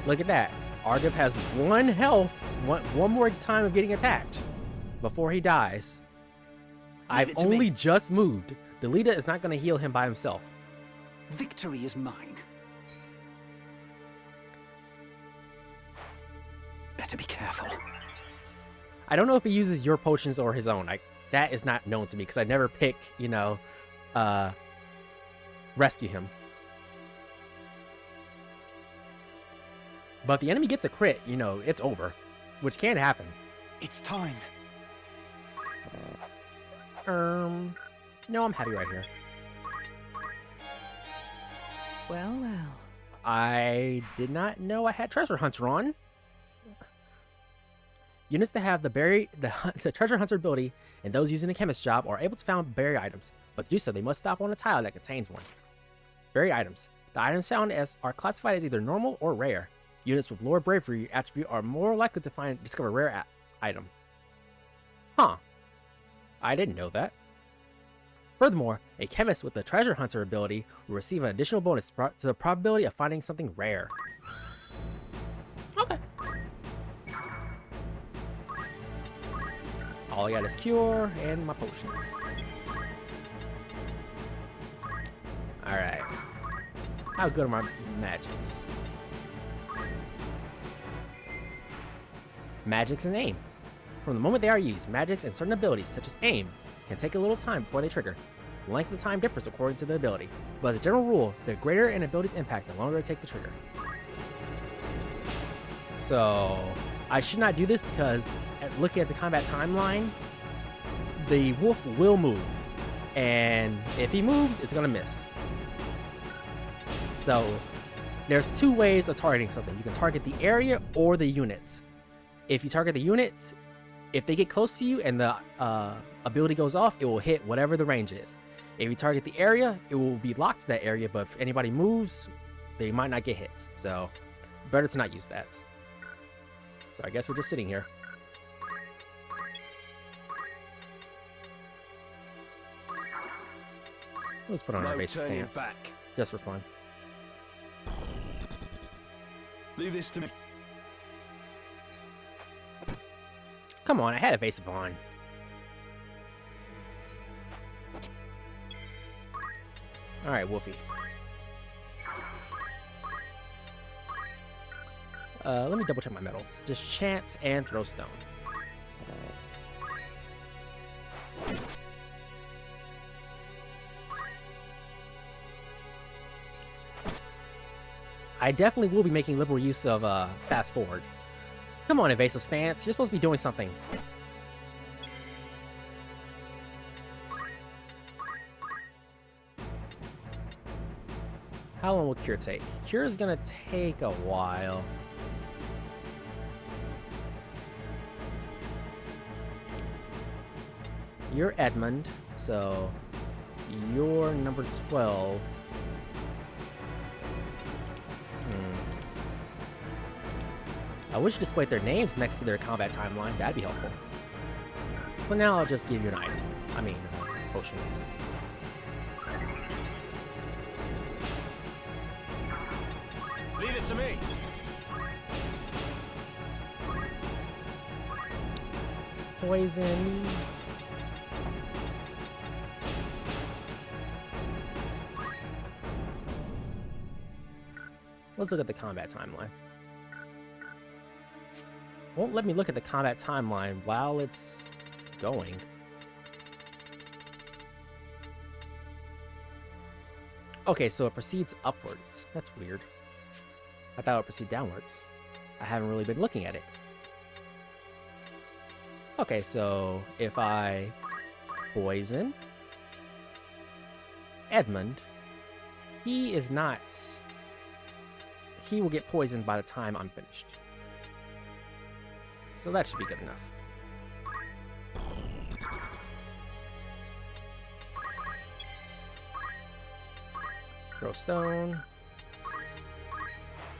Look at that. Argath has 1 health, one more time of getting attacked before he dies. I've only just moved. Delita is not going to heal him by himself. Victory is mine. Better be careful. I don't know if he uses your potions or his own. That is not known to me because I never pick, you know, rescue him. But if the enemy gets a crit, you know, it's over, which can happen. It's time. No, I'm happy right here. Well, well. I did not know I had Treasure Hunter on. Units that have the Treasure Hunter ability and those using a chemist job are able to find buried items, but to do so, they must stop on a tile that contains one. Buried items. The items found are classified as either normal or rare. Units with Lord Bravery attribute are more likely to discover a rare item. Huh. I didn't know that. Furthermore, a chemist with the Treasure Hunter ability will receive an additional bonus to the probability of finding something rare. Okay. All I got is Cure and my potions. Alright. How good are my magics? Magics and aim. From the moment they are used, magics and certain abilities, such as aim, can take a little time before they trigger. The length of the time differs according to the ability, but as a general rule, the greater an ability's impact, the longer it takes to trigger. So, I should not do this because, looking at the combat timeline, the wolf will move, and if he moves, it's gonna miss. So, there's 2 ways of targeting something. You can target the area or the units. If you target the units, if they get close to you and the ability goes off, it will hit whatever the range is. If you target the area, it will be locked to that area, but if anybody moves, they might not get hit. So, better to not use that. So I guess we're just sitting here. Let's put on our evasive stance. Just for fun. Leave this to me. Come on, I had evasive on. Alright, Wolfie. Let me double check my metal. Just chance and throw stone. I definitely will be making liberal use of fast forward. Come on, evasive stance. You're supposed to be doing something. How long will Cure take? Cure is gonna take a while. You're Edmund, so you're number 12. I wish you displayed their names next to their combat timeline. That'd be helpful. But now I'll just give you an item. I mean, potion. Leave it to me. Poison. Let's look at the combat timeline. Won't let me look at the combat timeline while it's going. Okay, so it proceeds upwards. That's weird. I thought it would proceed downwards. I haven't really been looking at it. Okay, so if I poison Edmund, he is not... He will get poisoned by the time I'm finished. So that should be good enough. Throw stone.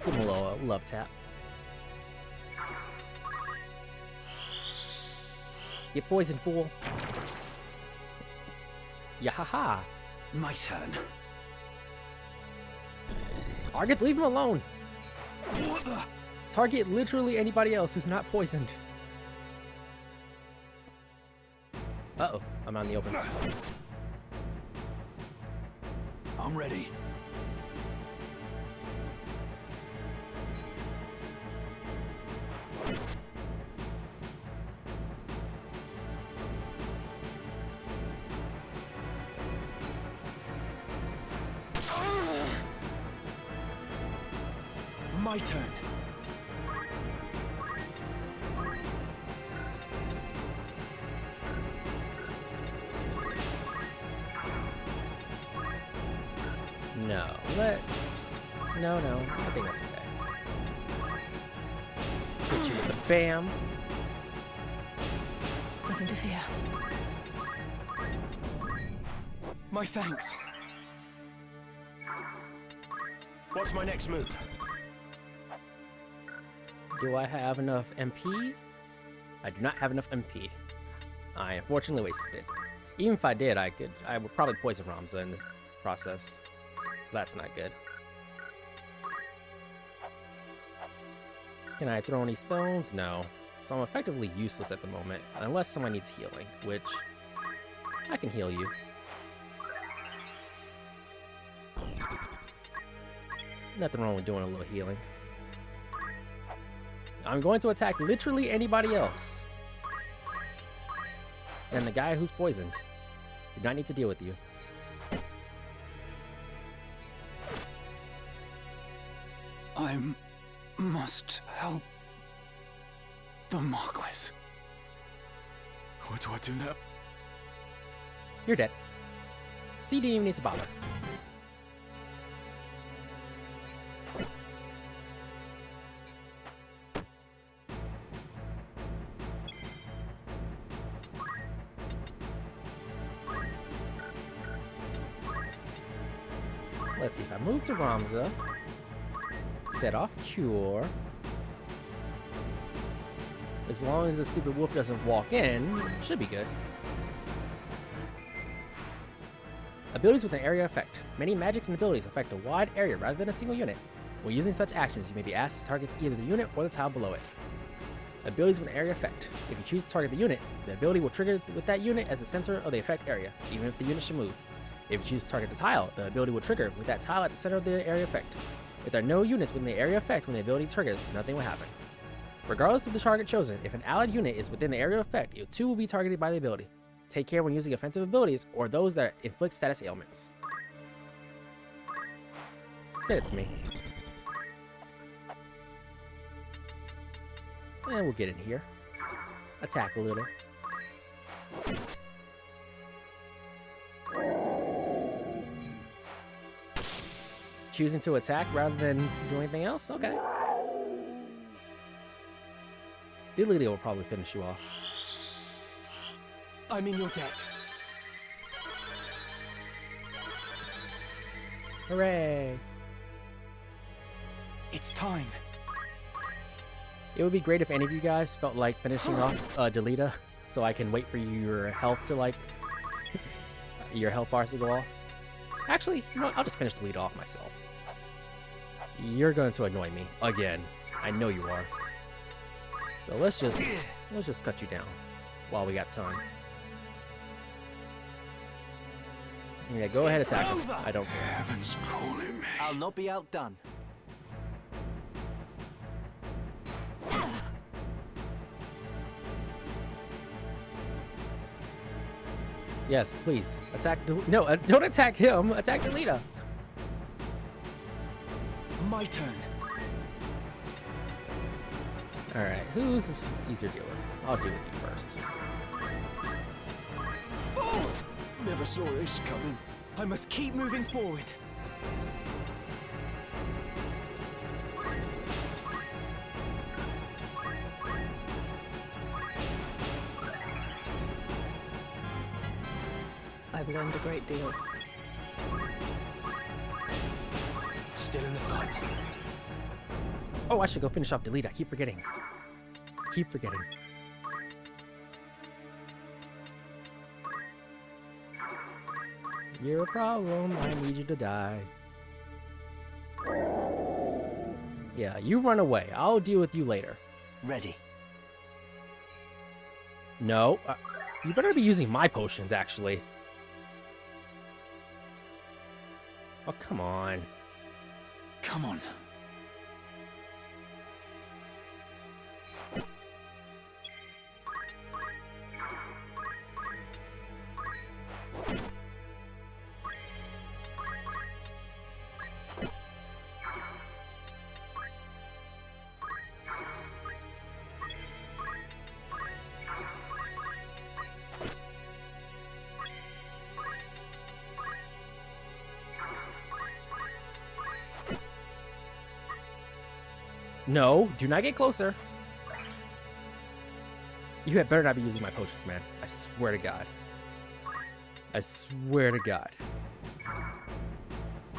Give him a little love tap. Get poisoned, fool. Yahaha. My turn. Argath, leave him alone. What the? Target literally anybody else who's not poisoned. Uh-oh, I'm out in the open. I'm ready. My turn. No, let's... No, I think that's okay. Hit you with the bam. Nothing to fear. My thanks. What's my next move? Do I have enough MP? I do not have enough MP. I unfortunately wasted it. Even if I did, I would probably poison Ramza in the process. So that's not good. Can I throw any stones? No. So I'm effectively useless at the moment, unless someone needs healing, which I can heal you. Nothing wrong with doing a little healing. I'm going to attack literally anybody else. And the guy who's poisoned. Do not need to deal with you. I must help the Marquis. What do I do now? You're dead. So you didn't even need to bother. Let's see, if I move to Ramza, set off Cure. As long as the stupid wolf doesn't walk in, should be good. Abilities with an area effect. Many magics and abilities affect a wide area rather than a single unit. When using such actions, you may be asked to target either the unit or the tile below it. Abilities with an area effect. If you choose to target the unit, the ability will trigger with that unit as the center of the effect area, even if the unit should move. If you choose to target the tile, the ability will trigger with that tile at the center of the area effect. If there are no units within the area effect when the ability triggers, nothing will happen. Regardless of the target chosen, if an allied unit is within the area effect, it too will be targeted by the ability. Take care when using offensive abilities or those that inflict status ailments. Instead, it's me. And we'll get in here. Attack a little. Choosing to attack rather than do anything else? Okay. Diddly will probably finish you off. I'm in your debt. Hooray! It's time. It would be great if any of you guys felt like finishing off Delita, so I can wait for your health to like your health bars to go off. Actually, you know what? I'll just finish Delita off myself. You're going to annoy me again. I know you are. So let's just cut you down while we got time. Yeah, go ahead, attack him. I don't care. Heaven's calling me. I'll not be outdone. Yes, please attack. No, don't attack him. Attack Delita. My turn. All right, who's easier to deal with? I'll deal with you first. Oh! Never saw this coming. I must keep moving forward. I've learned a great deal. Still in the fight. Oh, I should go finish off Delita. I keep forgetting. Keep forgetting. You're a problem. I need you to die. Yeah, you run away. I'll deal with you later. Ready. No. You better be using my potions, actually. Oh, come on. Come on. No, do not get closer. You had better not be using my potions, man. I swear to God. I swear to God.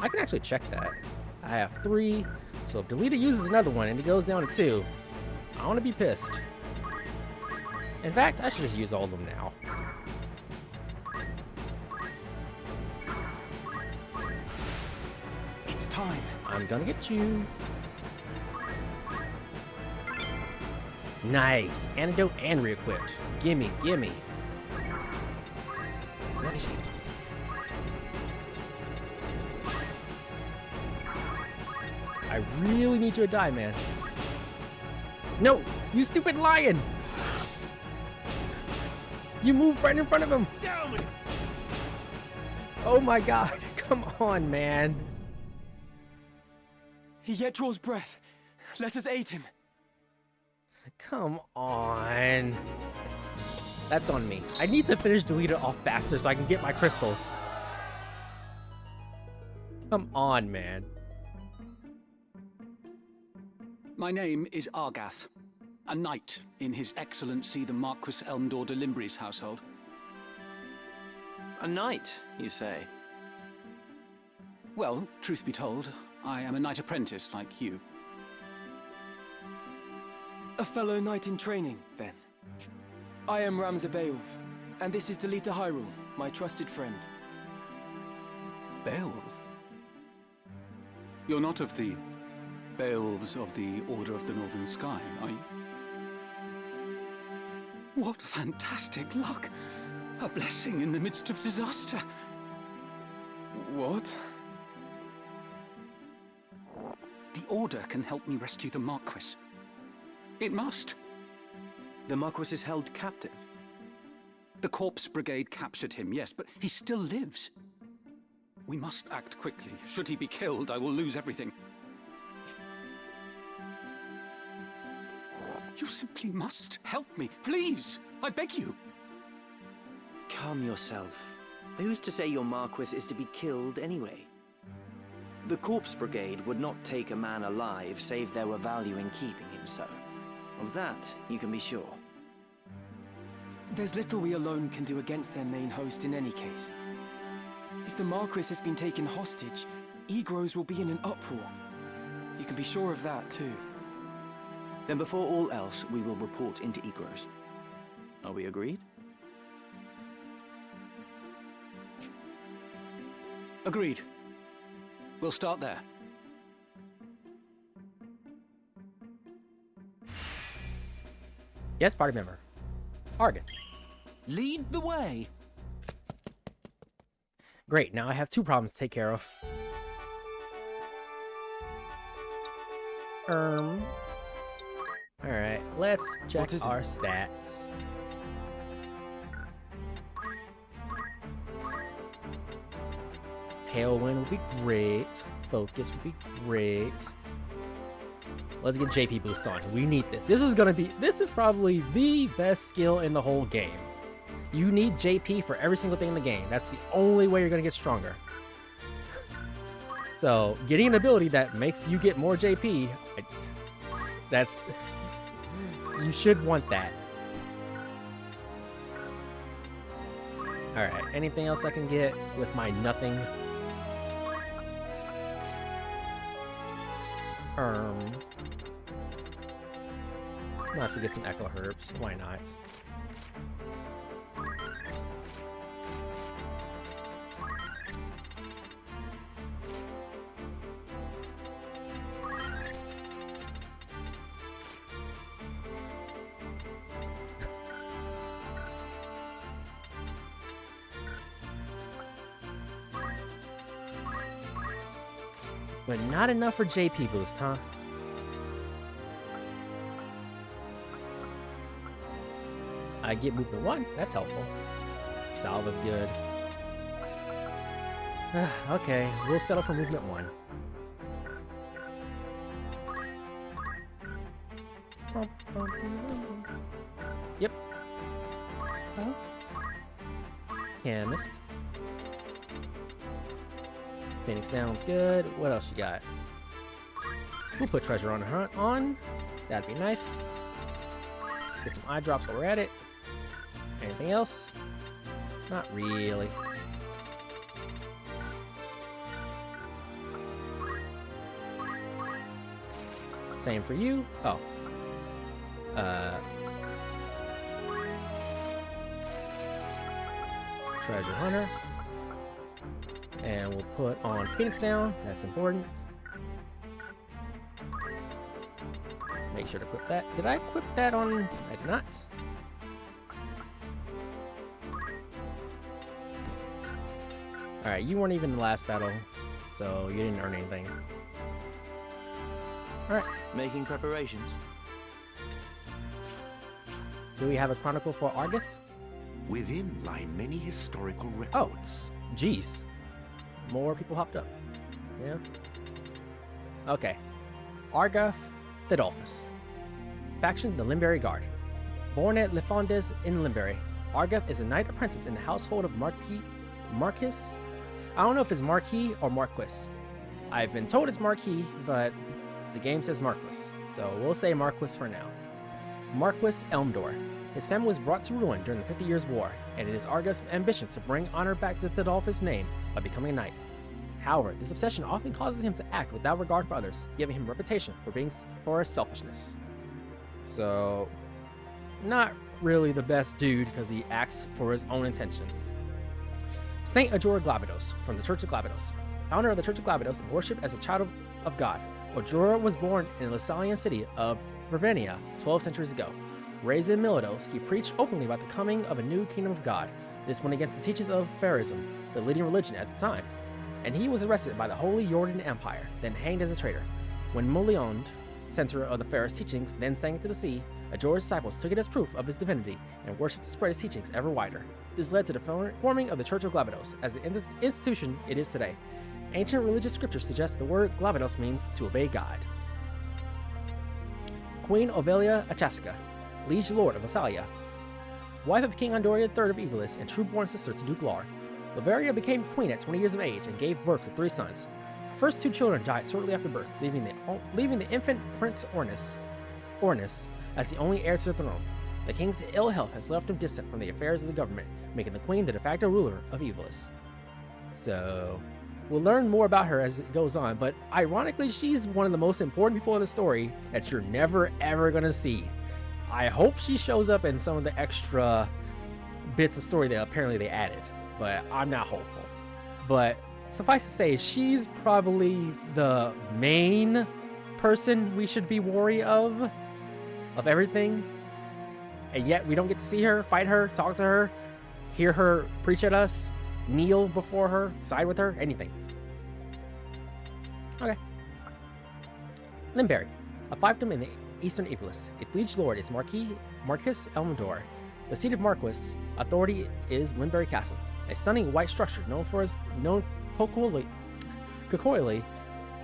I can actually check that. I have 3, so if Delita uses another one and it goes down to 2, I want to be pissed. In fact, I should just use all of them now. It's time. I'm gonna get you. Nice. Antidote and re-equipped. Gimme, gimme. Let me see. I really need you to die, man. No! You stupid lion! You moved right in front of him! Damn it! Oh my God. Come on, man. He yet draws breath. Let us aid him. Come on. That's on me. I need to finish Delita off faster so I can get my crystals. Come on, man. My name is Argath, a knight in His Excellency the Marquis Elmdor de Limbre's household. A knight, you say? Well, truth be told, I am a knight apprentice like you. A fellow knight in training, then. I am Ramza Beowulf, and this is Delita Hyrule, my trusted friend. Beowulf? You're not of the Beowulfs of the Order of the Northern Sky, are you? What fantastic luck! A blessing in the midst of disaster. What? The Order can help me rescue the Marquis. It must. The Marquis is held captive. The Corpse Brigade captured him, yes, but he still lives. We must act quickly. Should he be killed, I will lose everything. You simply must help me, please! I beg you! Calm yourself. Who's to say your Marquis is to be killed anyway? The Corpse Brigade would not take a man alive save there were value in keeping him so. Of that, you can be sure. There's little we alone can do against their main host in any case. If the Marquis has been taken hostage, Egros will be in an uproar. You can be sure of that, too. Then before all else, we will report into Egros. Are we agreed? Agreed. We'll start there. Yes, party member. Argath. Lead the way. Great, now I have 2 problems to take care of. Alright, let's check our stats. Tailwind would be great. Focus would be great. Let's get JP boost on. We need this. This is probably the best skill in the whole game. You need JP for every single thing in the game. That's the only way you're gonna get stronger. So, getting an ability that makes you get more JP, you should want that. Alright, anything else I can get with my nothing? Might as well get some Echo Herbs. Why not? But not enough for JP boost, huh? I get movement 1. That's helpful. Salva's good. Okay, we'll settle for movement 1. Yep. Oh. Chemist. Phoenix Down's good. What else you got? We'll put treasure on her on. That'd be nice. Get some eye drops while we're at it. Anything else? Not really. Same for you. Oh. Treasure Hunter. And we'll put on Phoenix Down. That's important. Make sure to equip that. Did I equip that on... I did not. Alright, you weren't even in the last battle, so you didn't earn anything. Alright. Making preparations. Do we have a chronicle for Argath? Within lie many historical records. Oh, geez. More people hopped up. Yeah. Okay. Argath the Dolphus. Faction, the Limberry Guard. Born at Lifondes in Limberry, Argath is a knight apprentice in the household of Marquis. I don't know if it's Marquis or Marquis. I've been told it's Marquis, but the game says Marquis, so we'll say Marquis for now. Marquis Elmdor. His family was brought to ruin during the 50 Years' War, and it is Argath's ambition to bring honor back to Thedolphus' name by becoming a knight. However, this obsession often causes him to act without regard for others, giving him a reputation for his selfishness. So, not really the best dude because he acts for his own intentions. Saint Ajora Glabados, from the Church of Glabados. Founder of the Church of Glabados and worshipped as a child of God, Ajora was born in the Lassalian city of Bravenia 12 centuries ago. Raised in Milodos, he preached openly about the coming of a new kingdom of God. This went against the teachings of Pharism, the leading religion at the time. And he was arrested by the Holy Jordan Empire, then hanged as a traitor. When Muliond, censor of the Pharisee teachings, then sank into the sea, Ajora's disciples took it as proof of his divinity and worshipped to spread his teachings ever wider. This led to the forming of the Church of Glabados as the institution it is today. Ancient religious scriptures suggest the word Glabados means to obey God. Queen Ovelia Achaska, liege lord of Massalia, wife of King Andoria III of Ivalice and true-born sister to Duke Lar. Loveria became queen at 20 years of age and gave birth to 3 sons. Her first 2 children died shortly after birth, leaving the infant Prince Ornis as the only heir to the throne. The king's ill health has left him distant from the affairs of the government, making the queen the de facto ruler of Ivalice. So, we'll learn more about her as it goes on, but ironically, she's one of the most important people in the story that you're never ever gonna see. I hope she shows up in some of the extra bits of story that apparently they added, but I'm not hopeful. But suffice to say, she's probably the main person we should be wary of everything. And yet we don't get to see her, fight her, talk to her, hear her preach at us, kneel before her, side with her, anything. Okay. Limberry, a fiefdom in the eastern Ivalice. Its liege lord is Marquis Elmdor. The seat of Marquis authority is Limberry Castle, a stunning white structure known colloquially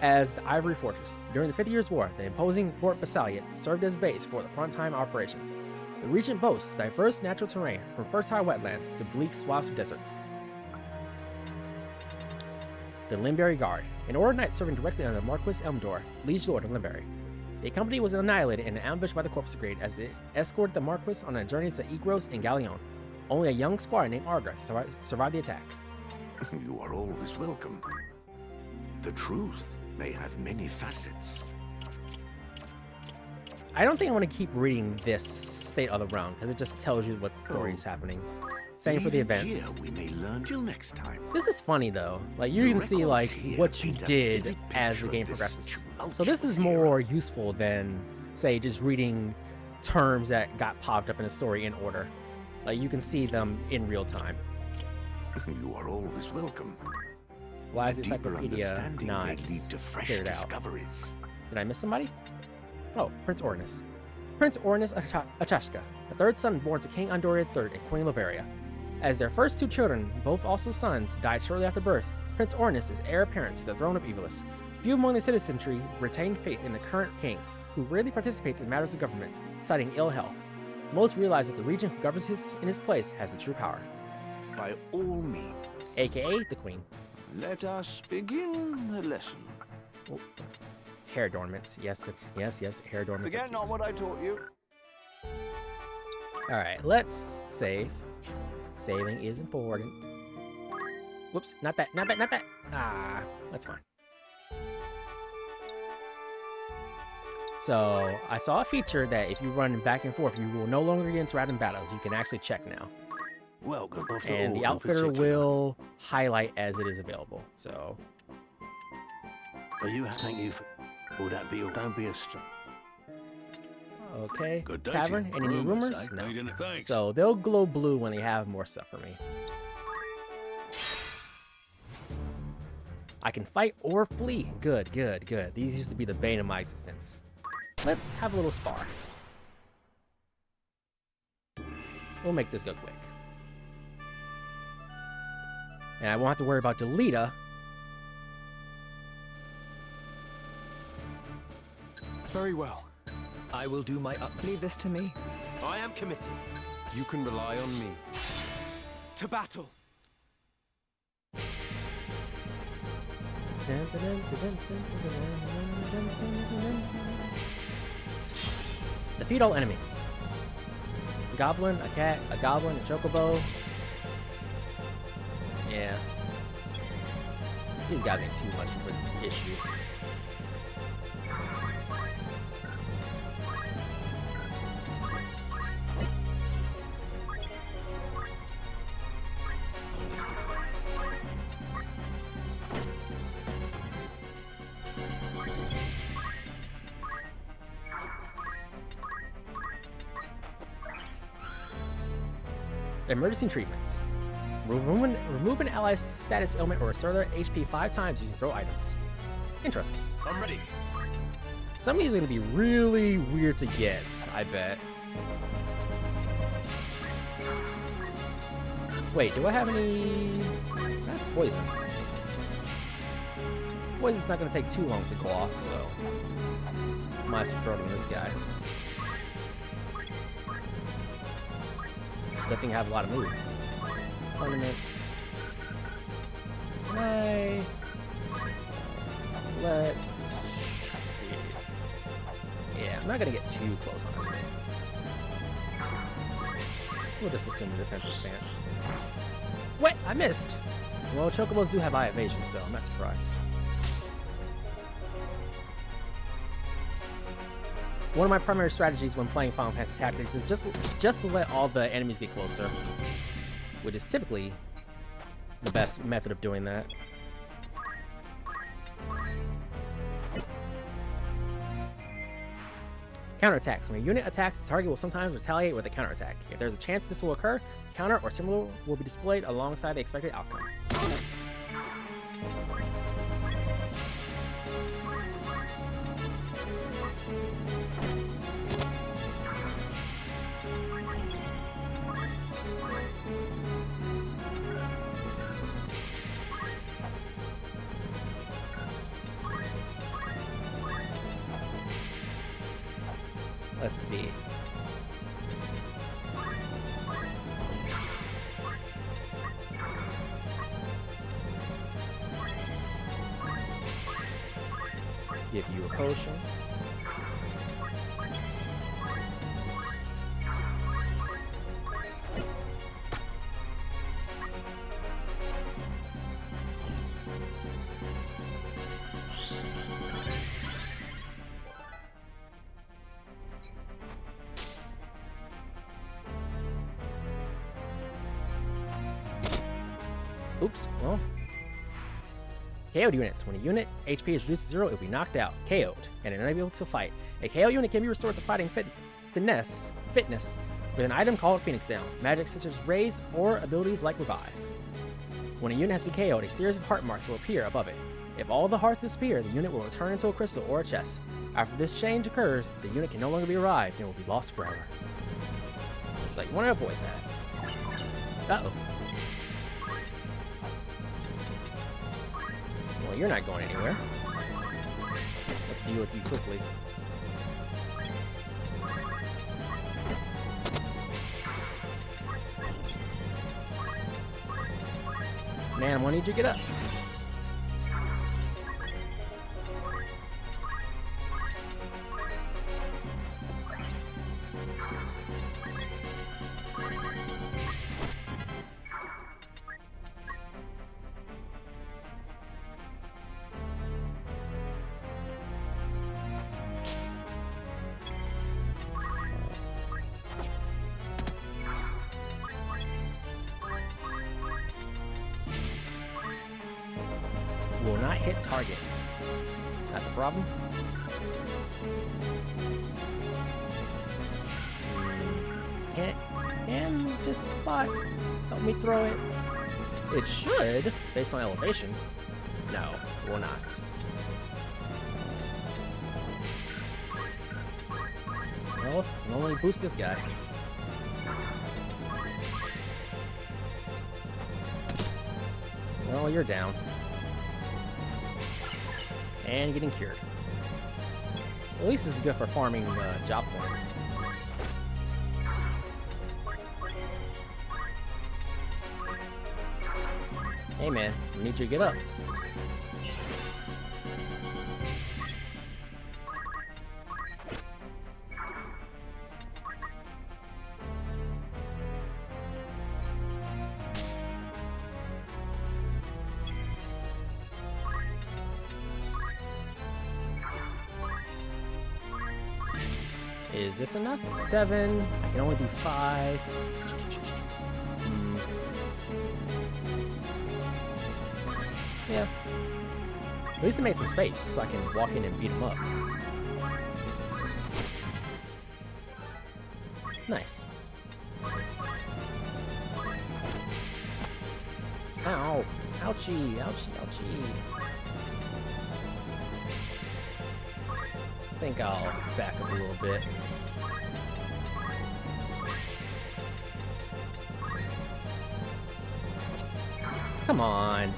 as the Ivory Fortress. During the 50 Years' War, the imposing Fort Bassaliot served as base for the front-time operations. The region boasts diverse natural terrain, from fertile wetlands to bleak swaths of desert. The Limberry Guard, an order knight serving directly under Marquis Elmdor, liege lord of Limberry. The company was annihilated in an ambush by the Corpse Brigade as it escorted the Marquis on a journey to Igros and Galleon. Only a young squire named Argath survived the attack. You are always welcome. The truth may have many facets. I don't think I want to keep reading this State of the Realm, because it just tells you what story is happening. Same for the events. Here we may learn till next time. This is funny though. Like you can see like what you did as the game progresses. So this is more useful than say just reading terms that got popped up in a story in order. Like you can see them in real time. You are always welcome. Why is the Deeper encyclopedia understanding not may lead to fresh cleared out? discoveries. Did I miss somebody? Oh, Prince Ornis. Prince Ornis Achashka, the third son born to King Andoria III and Queen Lovaria. As their first two children, both also sons, died shortly after birth, Prince Ornis is heir apparent to the throne of Ivalice. Few among the citizenry retain faith in the current king, who rarely participates in matters of government, citing ill health. Most realize that the regent who governs in his place has the true power. By all means. AKA the queen. Let us begin the lesson. Oh. Hair adornments. Yes, hair adornments. Forget not what I taught you. Alright, let's save. Saving is important. Whoops, not that. Ah, that's fine. So, I saw a feature that if you run back and forth, you will no longer get interrupted in battles. You can actually check now. Welcome after and all, the outfitter will highlight as it is available. So, are you? Thank you for. Will that be? Or don't be a strong. Okay. Good day Tavern. to you. Any new Rumors, rumors? eh? No. Need any thanks? So they'll glow blue when they have more stuff for me. I can fight or flee. Good. These used to be the bane of my existence. Let's have a little spar. We'll make this go quick. And I won't have to worry about Delita. Very well. I will do my utmost. Leave this to me. I am committed. You can rely on me. To battle. Defeat all enemies. A goblin, a cat, a goblin, a chocobo. Yeah. These guys ain't too much of an issue. Emergency treatments. Remove an ally's status ailment or restore their HP 5 times using throw items. Interesting. I'm ready. Some of these are going to be really weird to get, I bet. Wait, do I have any... I have poison. Poison's not going to take too long to go off, so... Might as well throw it on this guy. That thing have a lot of move. Ornaments. Let's... Yeah, I'm not gonna get too close, honestly. We'll just assume a defensive stance. What? I missed! Well, chocobos do have high evasion, so I'm not surprised. One of my primary strategies when playing Final Fantasy Tactics is just to let all the enemies get closer, which is typically the best method of doing that. Counterattacks. When a unit attacks, the target will sometimes retaliate with a counterattack. If there's a chance this will occur, counter or similar will be displayed alongside the expected outcome. Let's see. Give you a potion. Oops, well. KO'd units. When a unit HP is reduced to 0, it will be knocked out, KO'd, and unable to fight. A KO unit can be restored to fighting fitness with an item called Phoenix Down, magic such as Raise, or abilities like Revive. When a unit has been KO'd, a series of heart marks will appear above it. If all the hearts disappear, the unit will return into a crystal or a chest. After this change occurs, the unit can no longer be revived and will be lost forever. So you want to avoid that. Uh-oh. Well, you're not going anywhere. Let's deal with you quickly. Man, I'm gonna need you to get up. Will not hit target. That's a problem. Can this spot help me throw it? It should, based on elevation. No, it will not. Well, I'll only boost this guy. Well, you're down. And getting cured. At least this is good for farming job points. Hey man, I need you to get up. Is this enough? 7. I can only do 5. Yeah. At least it made some space, so I can walk in and beat him up. Nice. Ow. Ouchie, ouchie, ouchie. I think I'll back up a little bit. Come on.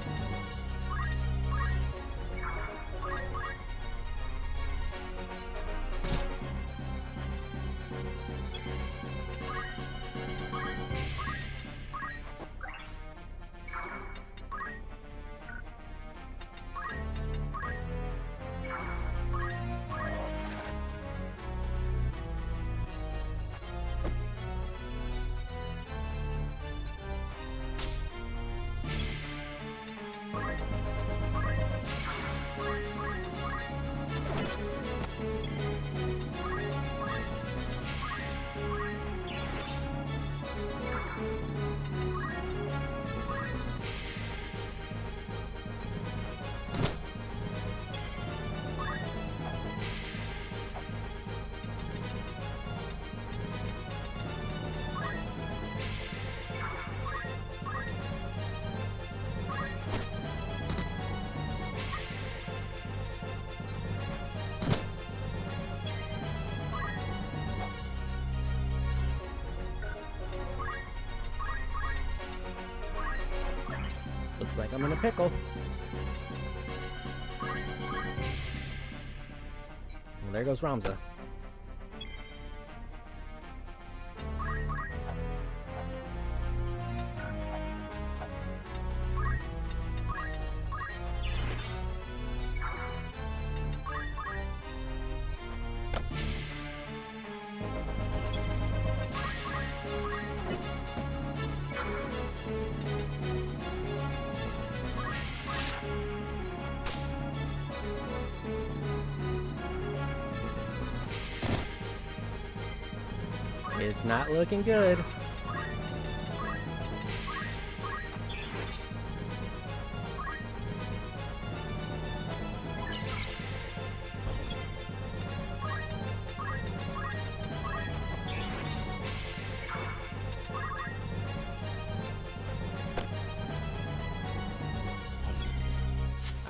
Looks like I'm in a pickle. Well, there goes Ramza. It's not looking good.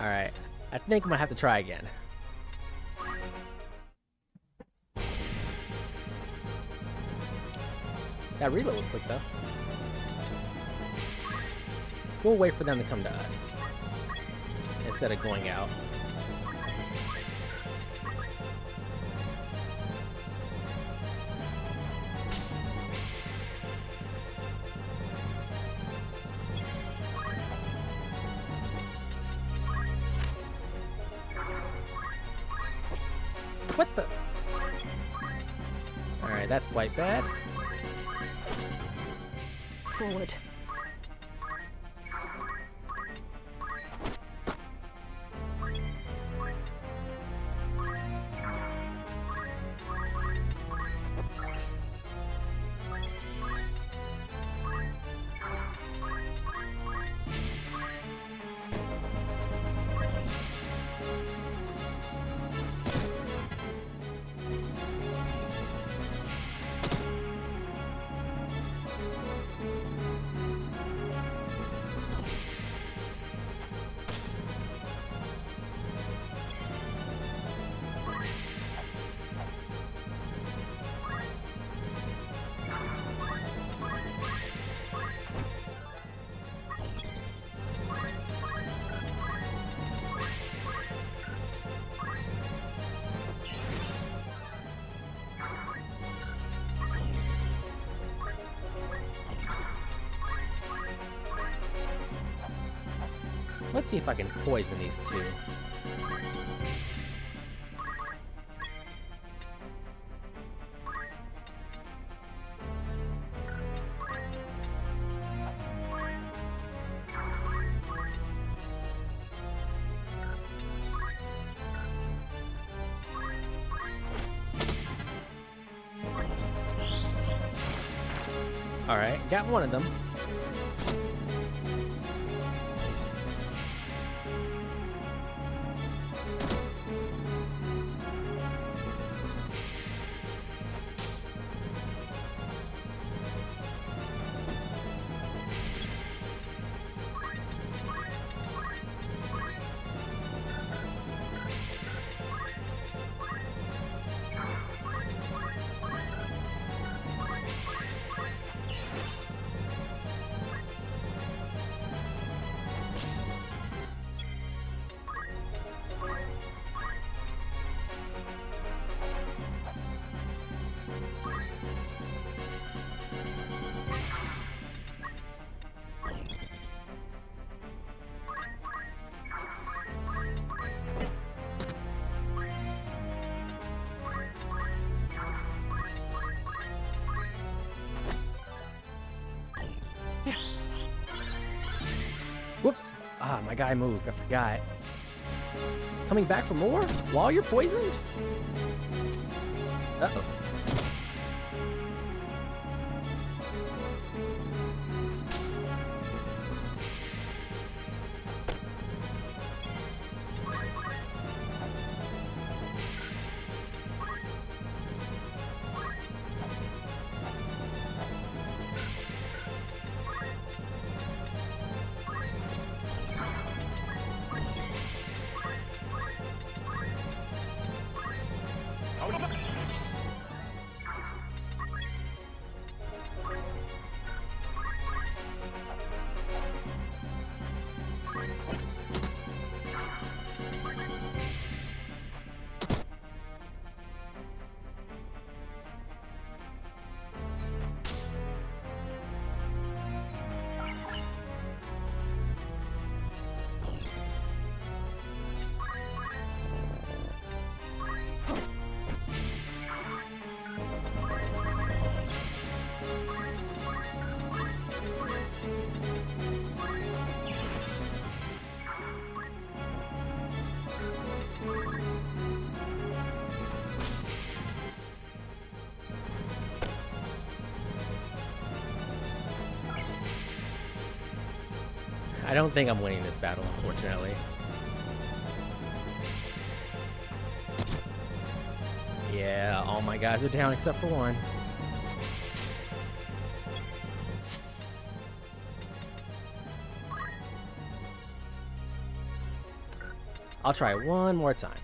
Alright, I think I'm gonna have to try again. That reload was quick though. We'll wait for them to come to us instead of going out. What the? Alright, that's quite bad. Forward. Let's see if I can poison these two. Alright, got one of them. Whoops. Ah, my guy moved. I forgot. Coming back for more? While you're poisoned? Uh-oh. I don't think I'm winning this battle, unfortunately. Yeah, all my guys are down except for one. I'll try one more time.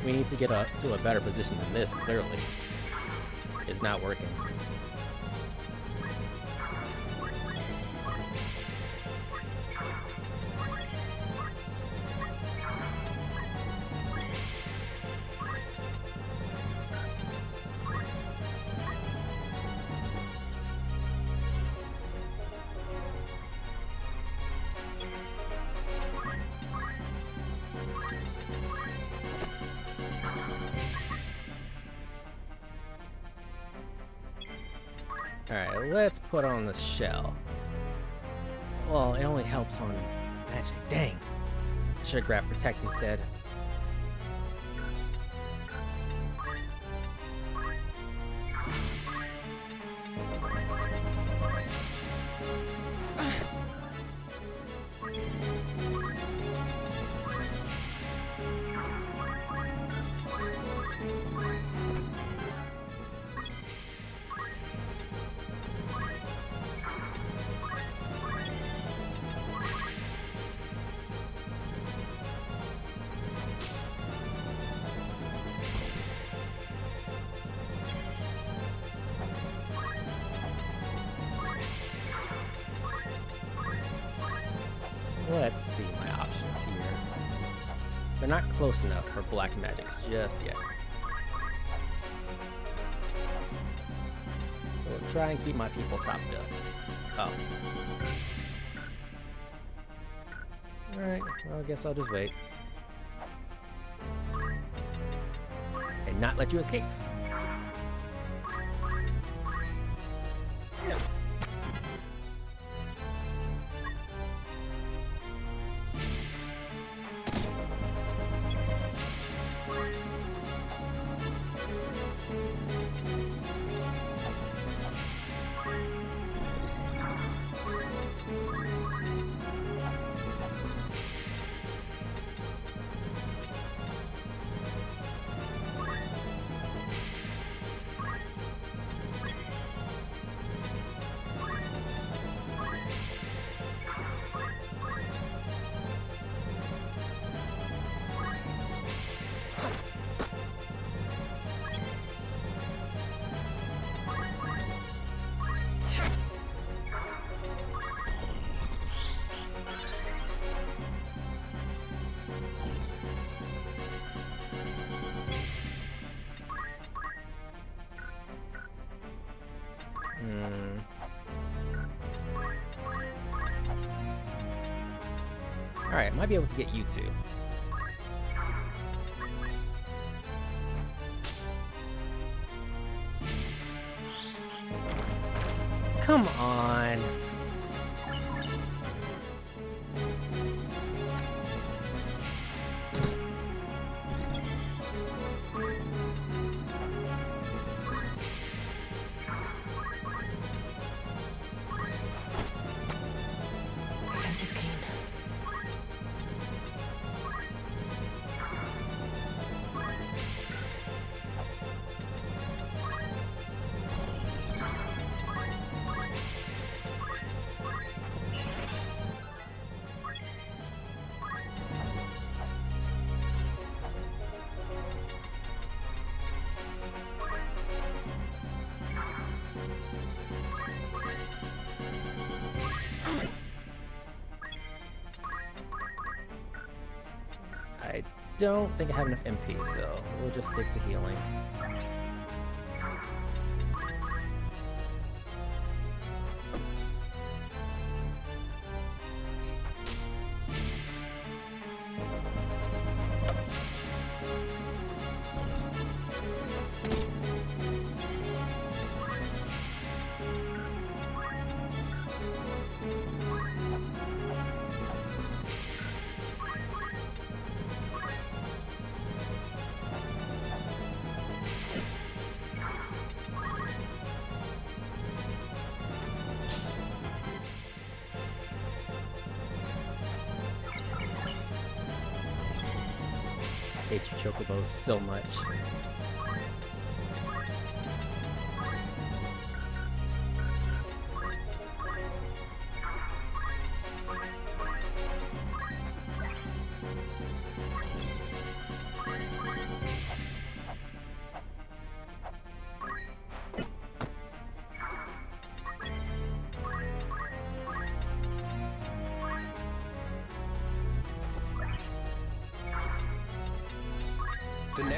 We need to get to a better position than this, clearly. It's not working. Alright, let's put on the shell. Well, it only helps on magic. Dang. I should have grabbed protect instead. Let's see my options here. They're not close enough for black magics just yet. So we'll try and keep my people topped up. Oh. Alright, well, I guess I'll just wait. And not let you escape. Alright, might be able to get you two. Come on. Sense is keen. I don't think I have enough MP, so we'll just stick to healing. I hate you chocobos so much.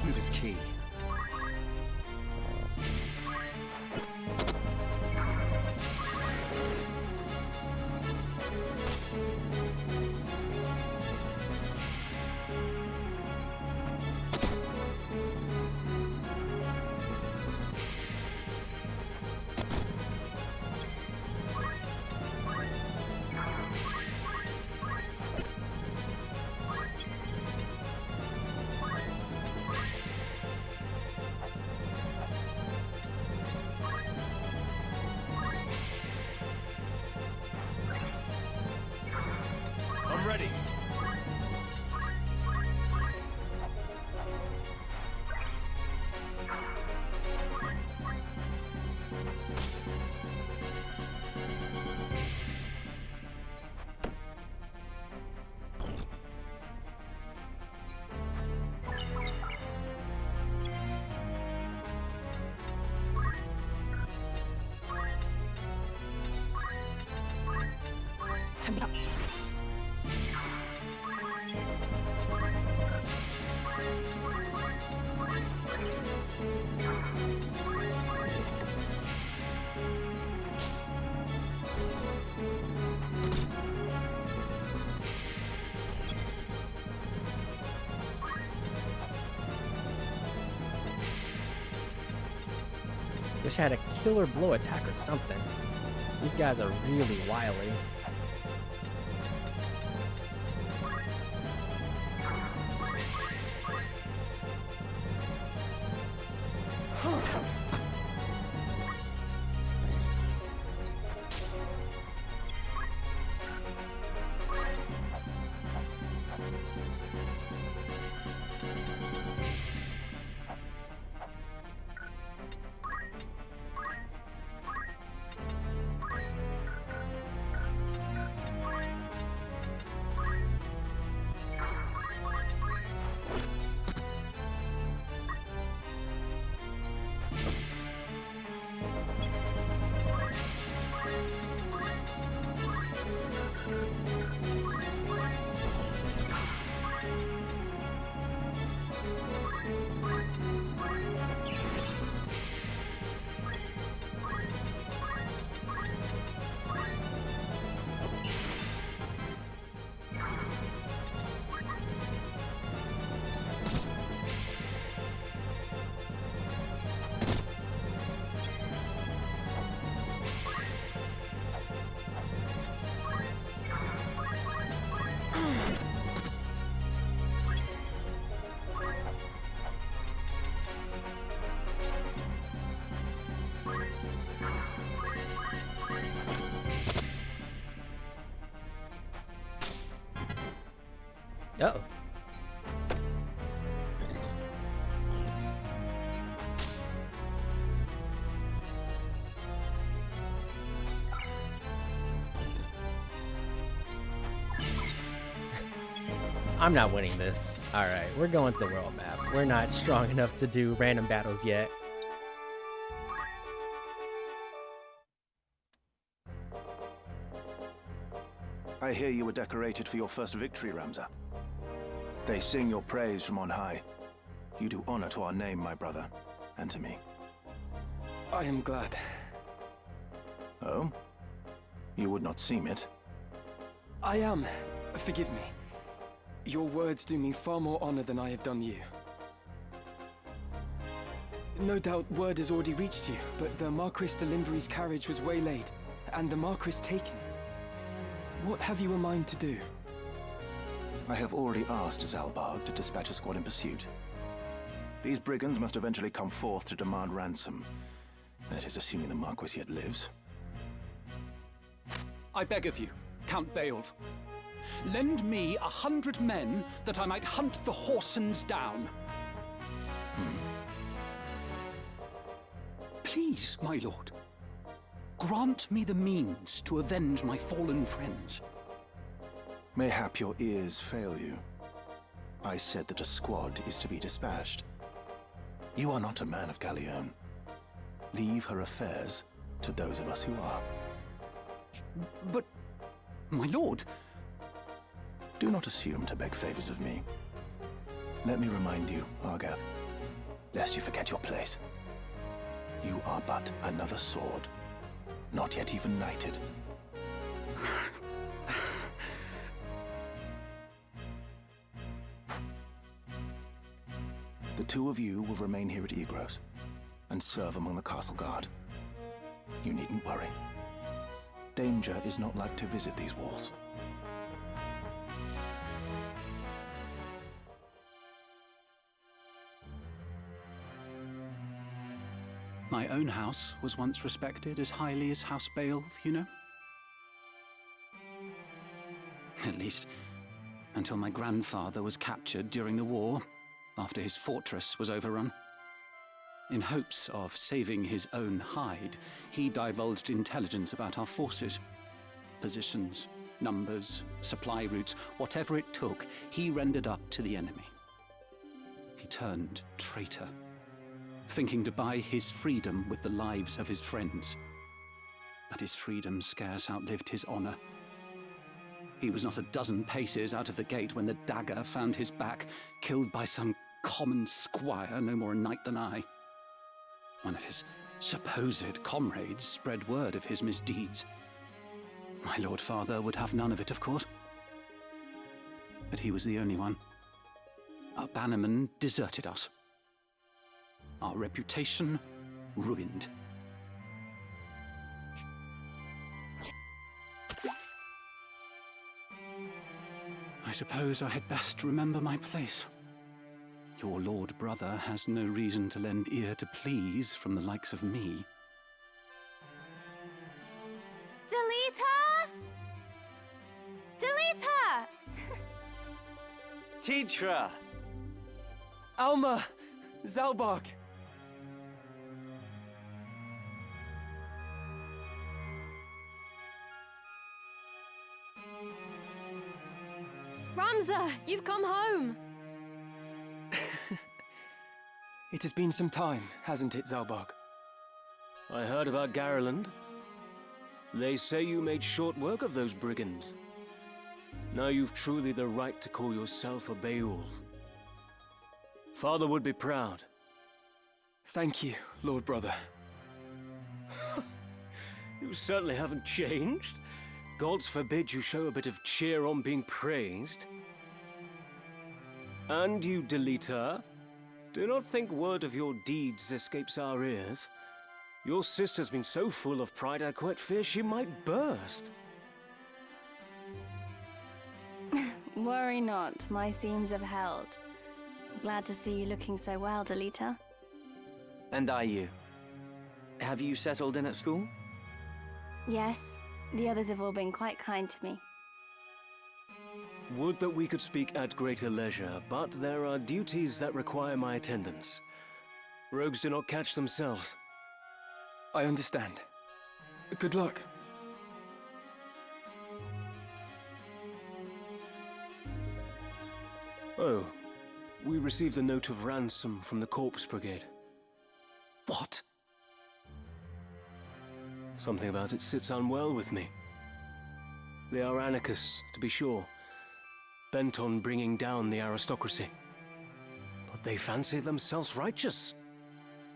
Next move is key. I'm ready. Wish I had a killer blow attack or something. These guys are really wily. Uh-oh. I'm not winning this. Alright, we're going to the world map. We're not strong enough to do random battles yet. I hear you were decorated for your first victory, Ramza. They sing your praise from on high. You do honor to our name, my brother, and to me. I am glad. Oh? You would not seem it. I am. Forgive me. Your words do me far more honor than I have done you. No doubt word has already reached you, but the Marquis de Limbury's carriage was waylaid, and the Marquis taken. What have you in mind to do? I have already asked Zalbarg to dispatch a squad in pursuit. These brigands must eventually come forth to demand ransom. That is, assuming the Marquis yet lives. I beg of you, Count Beowulf. Lend me 100 men that I might hunt the Horsens down. Please, my lord. Grant me the means to avenge my fallen friends. Mayhap your ears fail you. I said that a squad is to be dispatched. You are not a man of Galleon. Leave her affairs to those of us who are. But, my lord... Do not assume to beg favors of me. Let me remind you, Argath, lest you forget your place. You are but another sword, not yet even knighted. The two of you will remain here at Igros and serve among the castle guard. You needn't worry. Danger is not like to visit these walls. My own house was once respected as highly as House Beowulf, you know? At least, until my grandfather was captured during the war, after his fortress was overrun. In hopes of saving his own hide, he divulged intelligence about our forces. Positions, numbers, supply routes, whatever it took, he rendered up to the enemy. He turned traitor, thinking to buy his freedom with the lives of his friends. But his freedom scarce outlived his honor. He was not a dozen paces out of the gate when the dagger found his back, killed by some common squire, no more a knight than I. One of his supposed comrades spread word of his misdeeds. My Lord Father would have none of it, of course. But he was the only one. Our bannerman deserted us. Our reputation ruined. I suppose I had best remember my place. Your lord brother has no reason to lend ear to pleas from the likes of me. Delita! Delita! Tetra! Alma! Zalbark! Ramza, you've come home! It has been some time, hasn't it, Zalbark? I heard about Garland. They say you made short work of those brigands. Now you've truly the right to call yourself a Beowulf. Father would be proud. Thank you, Lord Brother. You certainly haven't changed. Gods forbid you show a bit of cheer on being praised. And you, Delita, do not think word of your deeds escapes our ears. Your sister's been so full of pride I quite fear she might burst. Worry not, my seams have held. Glad to see you looking so well, Delita. And are you? Have you settled in at school? Yes, the others have all been quite kind to me. Would that we could speak at greater leisure, but there are duties that require my attendance. Rogues do not catch themselves. I understand. Good luck. Oh, we received a note of ransom from the Corpse Brigade. What? Something about it sits unwell with me. They are anarchists, to be sure, bent on bringing down the aristocracy. But they fancy themselves righteous,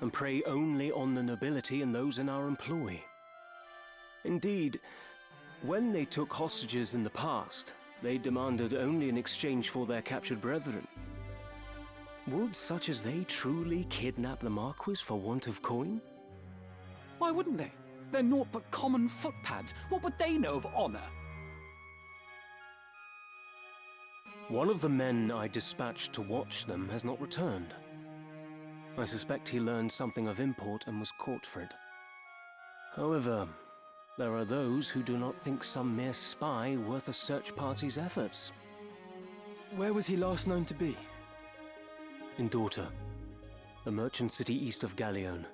and prey only on the nobility and those in our employ. Indeed, when they took hostages in the past, they demanded only in exchange for their captured brethren. Would such as they truly kidnap the Marquis for want of coin? Why wouldn't they? They're naught but common footpads. What would they know of honor? One of the men I dispatched to watch them has not returned. I suspect he learned something of import and was caught for it. However, there are those who do not think some mere spy worth a search party's efforts. Where was he last known to be? In Dorta, a merchant city east of Galleon.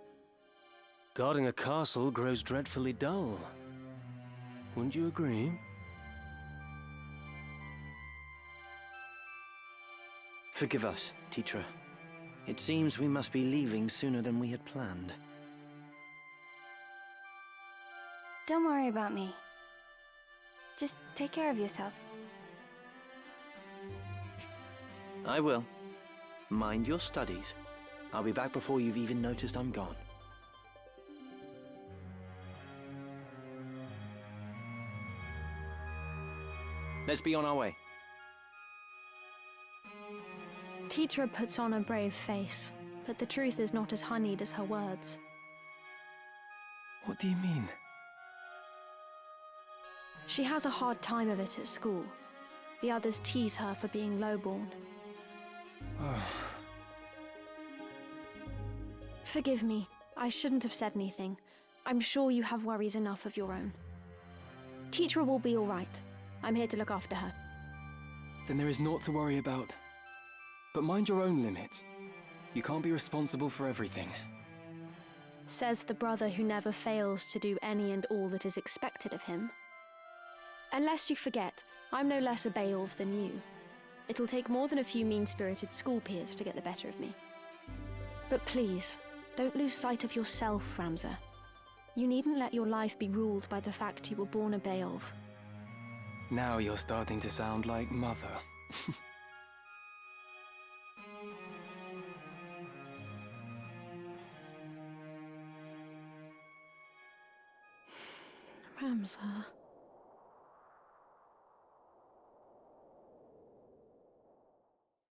Guarding a castle grows dreadfully dull. Wouldn't you agree? Forgive us, Tetra. It seems we must be leaving sooner than we had planned. Don't worry about me. Just take care of yourself. I will. Mind your studies. I'll be back before you've even noticed I'm gone. Let's be on our way. Tetra puts on a brave face, but the truth is not as honeyed as her words. What do you mean? She has a hard time of it at school. The others tease her for being lowborn. Oh. Forgive me. I shouldn't have said anything. I'm sure you have worries enough of your own. Tetra will be all right. I'm here to look after her. Then there is naught to worry about. But mind your own limits. You can't be responsible for everything. Says the brother who never fails to do any and all that is expected of him. Unless you forget, I'm no less a Beowulf than you. It'll take more than a few mean-spirited school peers to get the better of me. But please, don't lose sight of yourself, Ramza. You needn't let your life be ruled by the fact you were born a Beowulf. Now you're starting to sound like Mother. Ramza...